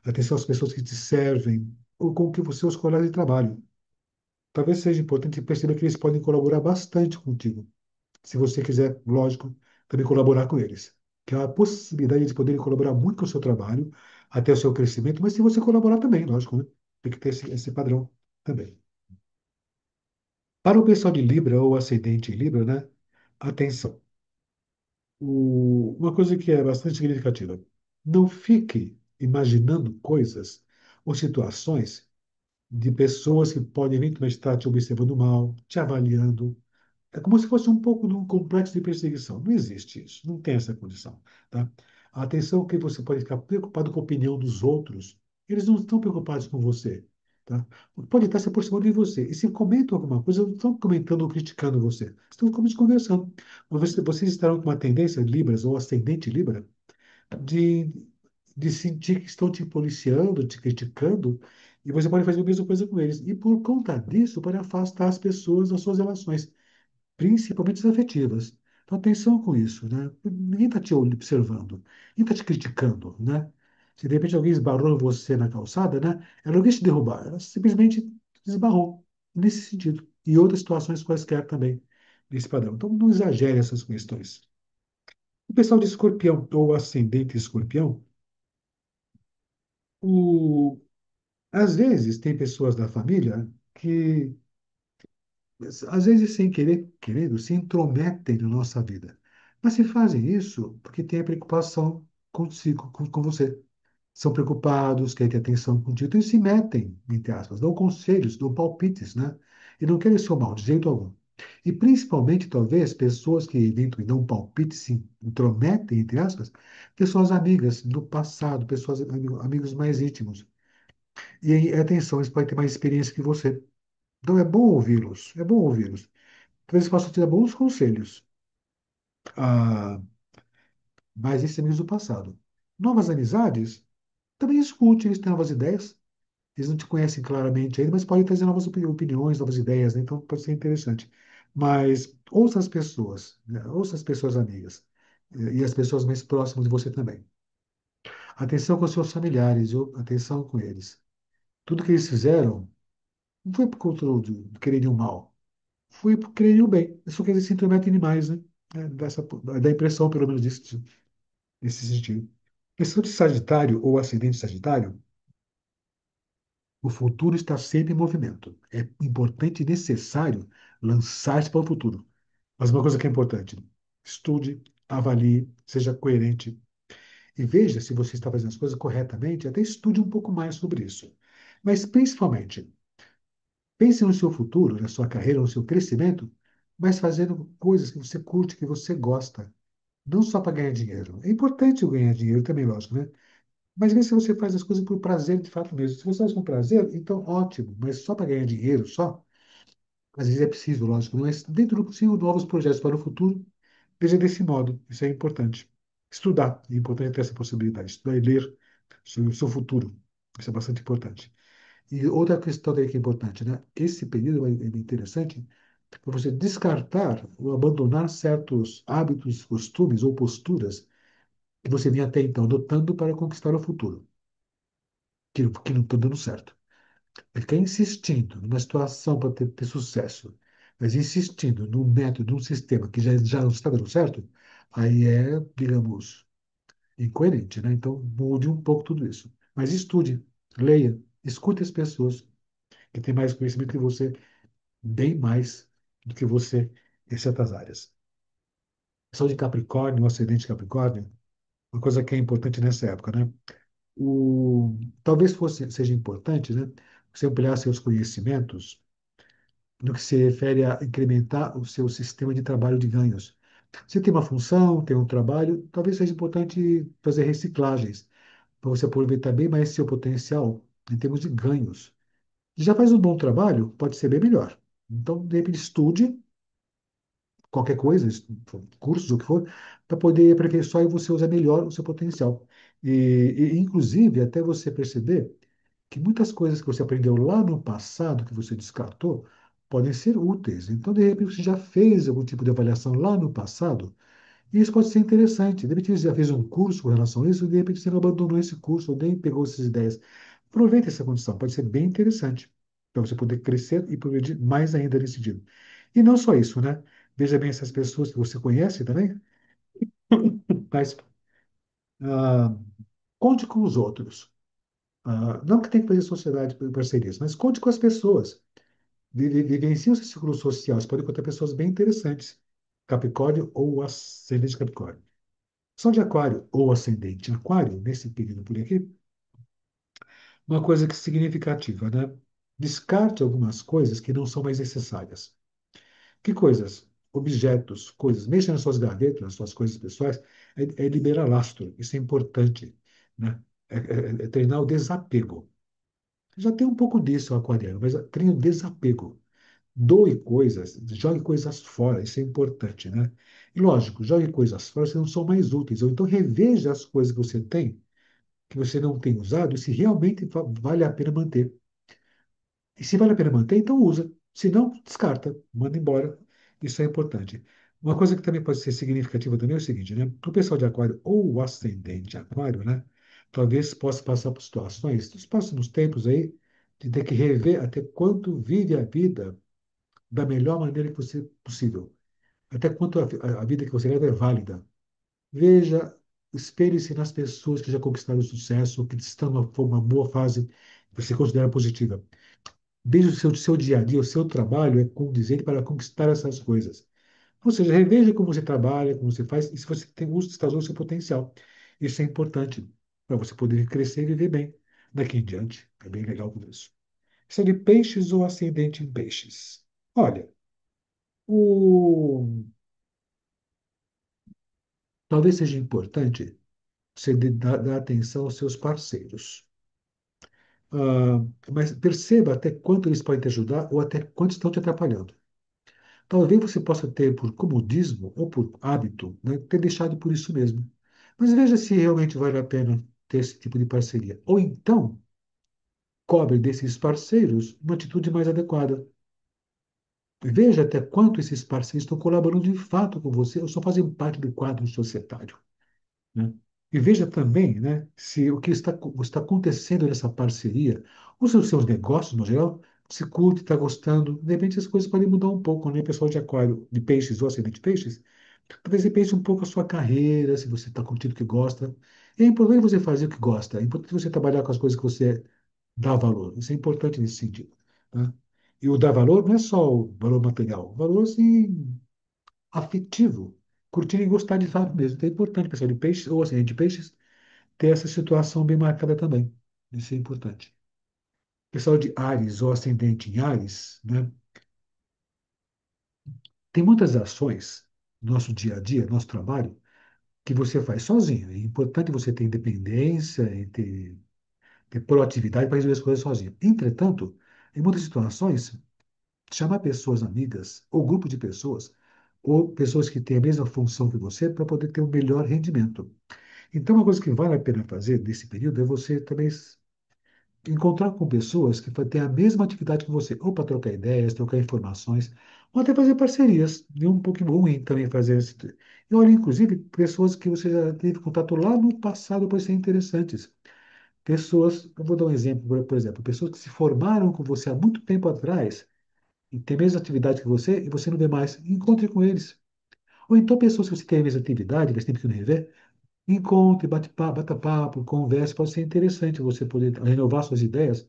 Speaker 1: Atenção às pessoas que te servem, ou com que você, seus colegas de trabalho. Talvez seja importante perceber que eles podem colaborar bastante contigo se você quiser, lógico, também colaborar com eles. Que há a possibilidade de poderem colaborar muito com o seu trabalho, até o seu crescimento, mas se você colaborar também, lógico, né? Tem que ter esse padrão também. Para o pessoal de Libra ou ascendente em Libra, né? Atenção. Uma coisa que é bastante significativa. Não fique imaginando coisas ou situações de pessoas que podem eventualmente estar te observando mal, te avaliando. É como se fosse um pouco de um complexo de perseguição. Não existe isso, não tem essa condição, tá? A atenção que você pode ficar preocupado com a opinião dos outros, eles não estão preocupados com você, tá? Pode estar se aproximando de você. E se comentam alguma coisa, não estão comentando ou criticando você. Estão como conversando. Vocês estarão com uma tendência, Libras ou ascendente Libra, de, de sentir que estão te policiando, te criticando, e você pode fazer a mesma coisa com eles. E por conta disso, pode afastar as pessoas das suas relações principalmente as afetivas. Então, atenção com isso, né? Ninguém está te observando, ninguém está te criticando, né? Se de repente alguém esbarrou em você na calçada, né? Ela não quis te derrubar, ela simplesmente esbarrou, nesse sentido. E outras situações quaisquer também, nesse padrão. Então, não exagere essas questões. O pessoal de escorpião ou ascendente escorpião, o... às vezes tem pessoas da família que às vezes, sem querer, querendo, se intrometem na nossa vida. Mas se fazem isso porque têm a preocupação consigo, com você. São preocupados, querem ter atenção contigo, então eles se metem, entre aspas, dão conselhos, dão palpites, né? E não querem seu mal, de jeito algum. E principalmente, talvez, pessoas que evitam e dão um palpite, se intrometem, entre aspas, pessoas amigas do passado, pessoas, amigos mais íntimos. E aí, atenção, eles podem ter mais experiência que você. Então é bom ouvi-los, é bom ouvi-los. Talvez eles possam te dar bons conselhos. Ah, mas esses amigos do passado. Novas amizades, também escute, eles têm novas ideias. Eles não te conhecem claramente ainda, mas podem trazer novas opiniões, novas ideias, né? Então pode ser interessante. Mas ouça as pessoas, né? Ouça as pessoas amigas e as pessoas mais próximas de você também. Atenção com os seus familiares, viu? Atenção com eles. Tudo que eles fizeram não foi por conta de quererem o mal, foi por quererem o bem. É só que eles se intrometem demais, né? Dá impressão, pelo menos, disso, nesse sentido. Questão de Sagitário ou ascendente Sagitário, o futuro está sempre em movimento. É importante e necessário lançar-se para o futuro. Mas uma coisa que é importante: estude, avalie, seja coerente e veja se você está fazendo as coisas corretamente. Até estude um pouco mais sobre isso. Mas, principalmente, pense no seu futuro, na sua carreira, no seu crescimento, mas fazendo coisas que você curte, que você gosta. Não só para ganhar dinheiro. É importante eu ganhar dinheiro também, lógico, né? Mas mesmo se você faz as coisas por prazer de fato mesmo. Se você faz com prazer, então ótimo. Mas só para ganhar dinheiro, só, às vezes é preciso, lógico. Mas dentro do possível, novos projetos para o futuro, veja desse modo. Isso é importante. Estudar, é importante ter essa possibilidade. Estudar e ler sobre o seu futuro. Isso é bastante importante. E outra questão daí que é importante, né? Esse período é bem interessante para você descartar ou abandonar certos hábitos, costumes ou posturas que você vinha até então adotando para conquistar o futuro, que não estão dando certo. É ficar insistindo numa situação para ter sucesso, mas insistindo num método, num sistema que já não está dando certo, aí é, digamos, incoerente, né? Então, mude um pouco tudo isso. Mas estude, leia, escute as pessoas que têm mais conhecimento que você, bem mais do que você em certas áreas. Sou de Capricórnio, um ascendente Capricórnio, uma coisa que é importante nessa época, né? Talvez seja importante, né, você ampliar seus conhecimentos no que se refere a incrementar o seu sistema de trabalho de ganhos. Você tem uma função, tem um trabalho, talvez seja importante fazer reciclagens, para você aproveitar bem mais seu potencial em termos de ganhos. Já faz um bom trabalho, pode ser bem melhor. Então, de repente, estude qualquer coisa, cursos, o que for, para poder aperfeiçoar e você usar melhor o seu potencial. Inclusive, até você perceber que muitas coisas que você aprendeu lá no passado, que você descartou, podem ser úteis. Então, de repente, você já fez algum tipo de avaliação lá no passado, e isso pode ser interessante. De repente, você já fez um curso com relação a isso, e de repente, você não abandonou esse curso, ou nem pegou essas ideias. Aproveite essa condição, pode ser bem interessante, para você poder crescer e progredir mais ainda nesse sentido. E não só isso, né? Veja bem essas pessoas que você conhece também, mas ah, conte com os outros. Não que tenha que fazer sociedade e parcerias, mas conte com as pessoas. Vivencie o seu ciclo social. Você pode encontrar pessoas bem interessantes. Capricórnio ou ascendente Capricórnio. São de Aquário ou ascendente Aquário, nesse período por aqui, uma coisa que é significativa, né? Descarte algumas coisas que não são mais necessárias. Que coisas? Objetos, coisas. Mexa nas suas gavetas, nas suas coisas pessoais, é liberar lastro. Isso é importante, né? É treinar o desapego. Já tem um pouco disso, o aquariano, mas treine o desapego. Doe coisas, jogue coisas fora, isso é importante, né? E lógico, jogue coisas fora que não são mais úteis. Ou então reveja as coisas que você tem, que você não tem usado, e se realmente vale a pena manter. E se vale a pena manter, então usa. Se não, descarta, manda embora. Isso é importante. Uma coisa que também pode ser significativa também é o seguinte, né? Para o pessoal de aquário ou o ascendente aquário, né? Talvez possa passar por situações nos próximos tempos aí de ter que rever até quanto vive a vida da melhor maneira que você possível. Até quanto a vida que você leva é válida. Veja, espelhe-se nas pessoas que já conquistaram o sucesso, que estão numa boa fase que você considera positiva. Veja o seu dia a dia, o seu trabalho é condizente para conquistar essas coisas. Ou seja, reveja como você trabalha, como você faz, e se você tem uso, está usando o seu potencial. Isso é importante para você poder crescer e viver bem daqui em diante. É bem legal tudo isso. Isso é de peixes ou ascendente em peixes. Olha, O... Talvez seja importante você dar atenção aos seus parceiros. Mas perceba até quanto eles podem te ajudar ou até quanto estão te atrapalhando. Talvez você possa ter, por comodismo ou por hábito, né, ter deixado por isso mesmo. Mas veja se realmente vale a pena ter esse tipo de parceria. Ou então, cobre desses parceiros uma atitude mais adequada. Veja até quanto esses parceiros estão colaborando de fato com você ou só fazem parte do quadro societário, né? E veja também, né, se o que está acontecendo nessa parceria, os seus negócios, no geral, se curte, está gostando, de repente as coisas podem mudar um pouco, né? Pessoal de aquário, de peixes ou ascendente de peixes, talvez você pense um pouco a sua carreira, se você está curtindo o que gosta. E é importante você fazer o que gosta, é importante você trabalhar com as coisas que você dá valor. Isso é importante nesse sentido, né? E o dar valor não é só o valor material, o valor, assim, afetivo, curtir e gostar de fato mesmo. Então é importante, pessoal de peixes ou ascendente de peixes, ter essa situação bem marcada também. Isso é importante. Pessoal de Áries ou ascendente em Áries, né, tem muitas ações no nosso dia a dia, no nosso trabalho, que você faz sozinho. É importante você ter independência e ter proatividade para resolver as coisas sozinho. Entretanto, em muitas situações, chamar pessoas amigas, ou grupo de pessoas, ou pessoas que têm a mesma função que você, para poder ter um melhor rendimento. Então, uma coisa que vale a pena fazer nesse período é você também encontrar com pessoas que têm a mesma atividade que você, ou para trocar ideias, trocar informações, ou até fazer parcerias. E um pouco ruim também fazer esse. E olha, inclusive, pessoas que você já teve contato lá no passado podem ser interessantes. Pessoas, eu vou dar um exemplo, por exemplo, pessoas que se formaram com você há muito tempo atrás e têm a mesma atividade que você e você não vê mais. Encontre com eles. Ou então pessoas que você tem a mesma atividade, mas tem que não rever. Encontre, bate papo, bata papo, converse, pode ser interessante você poder renovar suas ideias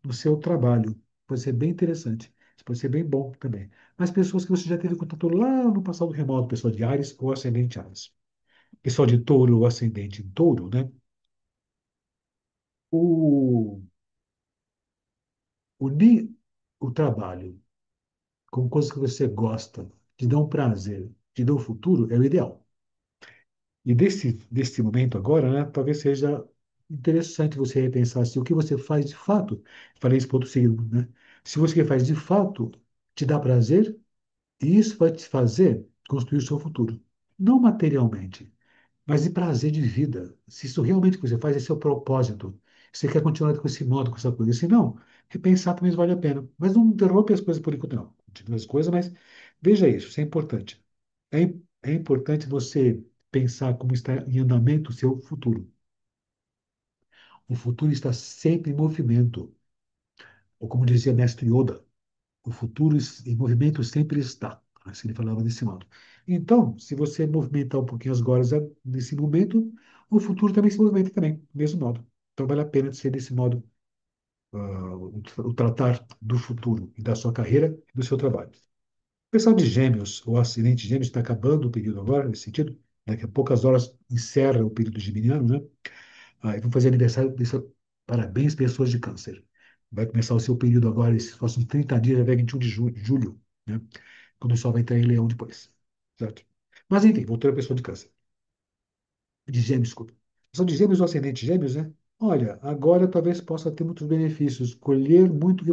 Speaker 1: no seu trabalho. Pode ser bem interessante. Isso pode ser bem bom também. Mas pessoas que você já teve contato lá no passado remoto, pessoal de Áries ou ascendente Áries. Pessoal de Touro ou ascendente em Touro, né? O, unir o trabalho com coisas que você gosta, te dão prazer, te dão futuro, é o ideal. E desse momento agora, né, talvez seja interessante você repensar se o que você faz de fato, falei isso para outro signo, né? Se você faz de fato te dá prazer, e isso vai te fazer construir o seu futuro. Não materialmente, mas de prazer de vida. Se isso realmente que você faz é seu propósito, você quer continuar com esse modo, com essa coisa. Se não, repensar também vale a pena. Mas não interrompe as coisas por enquanto, não. Continue as coisas, mas veja isso, isso é importante. É importante você pensar como está em andamento o seu futuro. O futuro está sempre em movimento. Ou como dizia Mestre Yoda, o futuro em movimento sempre está. Assim ele falava desse modo. Então, se você movimentar um pouquinho as goras nesse momento, o futuro também se movimenta também, do mesmo modo. Então, vale a pena ser desse modo, o tratar do futuro e da sua carreira e do seu trabalho. O pessoal de Gêmeos, o ascendente de Gêmeos, está acabando o período agora, nesse sentido. Daqui a poucas horas encerra o período geminiano, né? E vão fazer aniversário. Parabéns, pessoas de Câncer. Vai começar o seu período agora, esses próximos 30 dias, até 21 de julho, né? Quando o Sol vai entrar em Leão depois. Certo? Mas, enfim, voltando à pessoa de Câncer. De Gêmeos, desculpa. Pessoa de Gêmeos ou ascendente de Gêmeos, né? Olha, agora talvez possa ter muitos benefícios, colher muito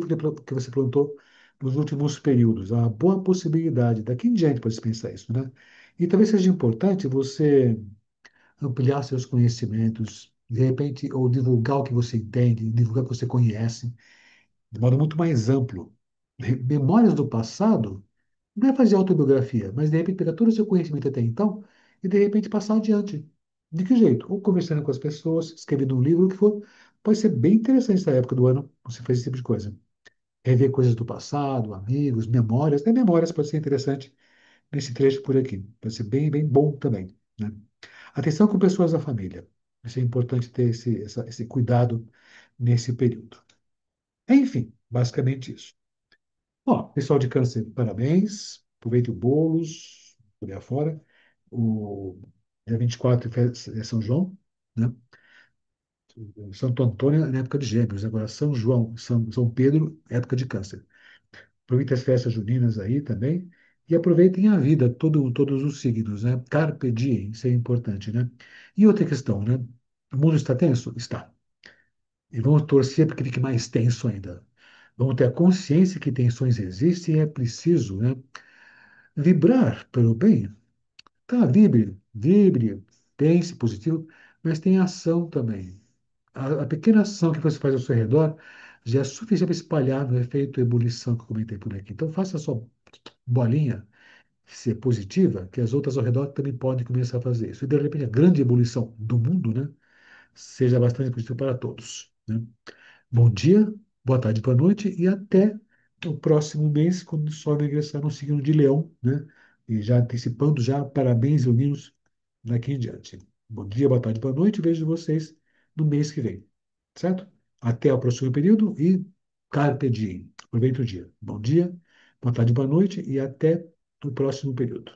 Speaker 1: que você plantou nos últimos períodos. Há uma boa possibilidade. Daqui em diante pode se pensar isso, né? E talvez seja importante você ampliar seus conhecimentos, de repente, ou divulgar o que você entende, divulgar o que você conhece, de modo muito mais amplo. Memórias do passado não é fazer autobiografia, mas de repente pegar todo o seu conhecimento até então e de repente passar adiante. De que jeito? Ou conversando com as pessoas, escrevendo um livro, o que for. Pode ser bem interessante essa época do ano você fazer esse tipo de coisa. Rever coisas do passado, amigos, memórias. Até memórias pode ser interessante nesse trecho por aqui. Pode ser bem, bem bom também, né? Atenção com pessoas da família. Isso é importante ter esse cuidado nesse período. Enfim, basicamente isso. Ó, pessoal de Câncer, parabéns. Aproveite o bolos, por aí afora. O dia 24 é São João, né? Santo Antônio é na época de Gêmeos. Agora, São João, São Pedro, é época de Câncer. Aproveite as festas juninas aí também. E aproveitem a vida, todos os signos, né? Carpe diem, isso é importante, né? E outra questão, né? O mundo está tenso? Está. E vamos torcer para que fique mais tenso ainda. Vamos ter a consciência que tensões existem e é preciso, né, vibrar pelo bem. Tá, vibre, pense positivo, mas tem ação também. A pequena ação que você faz ao seu redor já é suficiente para espalhar no efeito ebulição que eu comentei por aqui. Então, faça a sua bolinha ser positiva, que as outras ao redor também podem começar a fazer isso. E, de repente, a grande ebulição do mundo, né, seja bastante positiva para todos, né? Bom dia, boa tarde, boa noite e até o próximo mês, quando o Sol ingressar no signo de Leão, né? E já antecipando já, parabéns, leoninos, daqui em diante. Bom dia, boa tarde, boa noite, vejo vocês no mês que vem, certo? Até o próximo período e carpe diem. Aproveite o dia. Bom dia, boa tarde, boa noite e até o próximo período.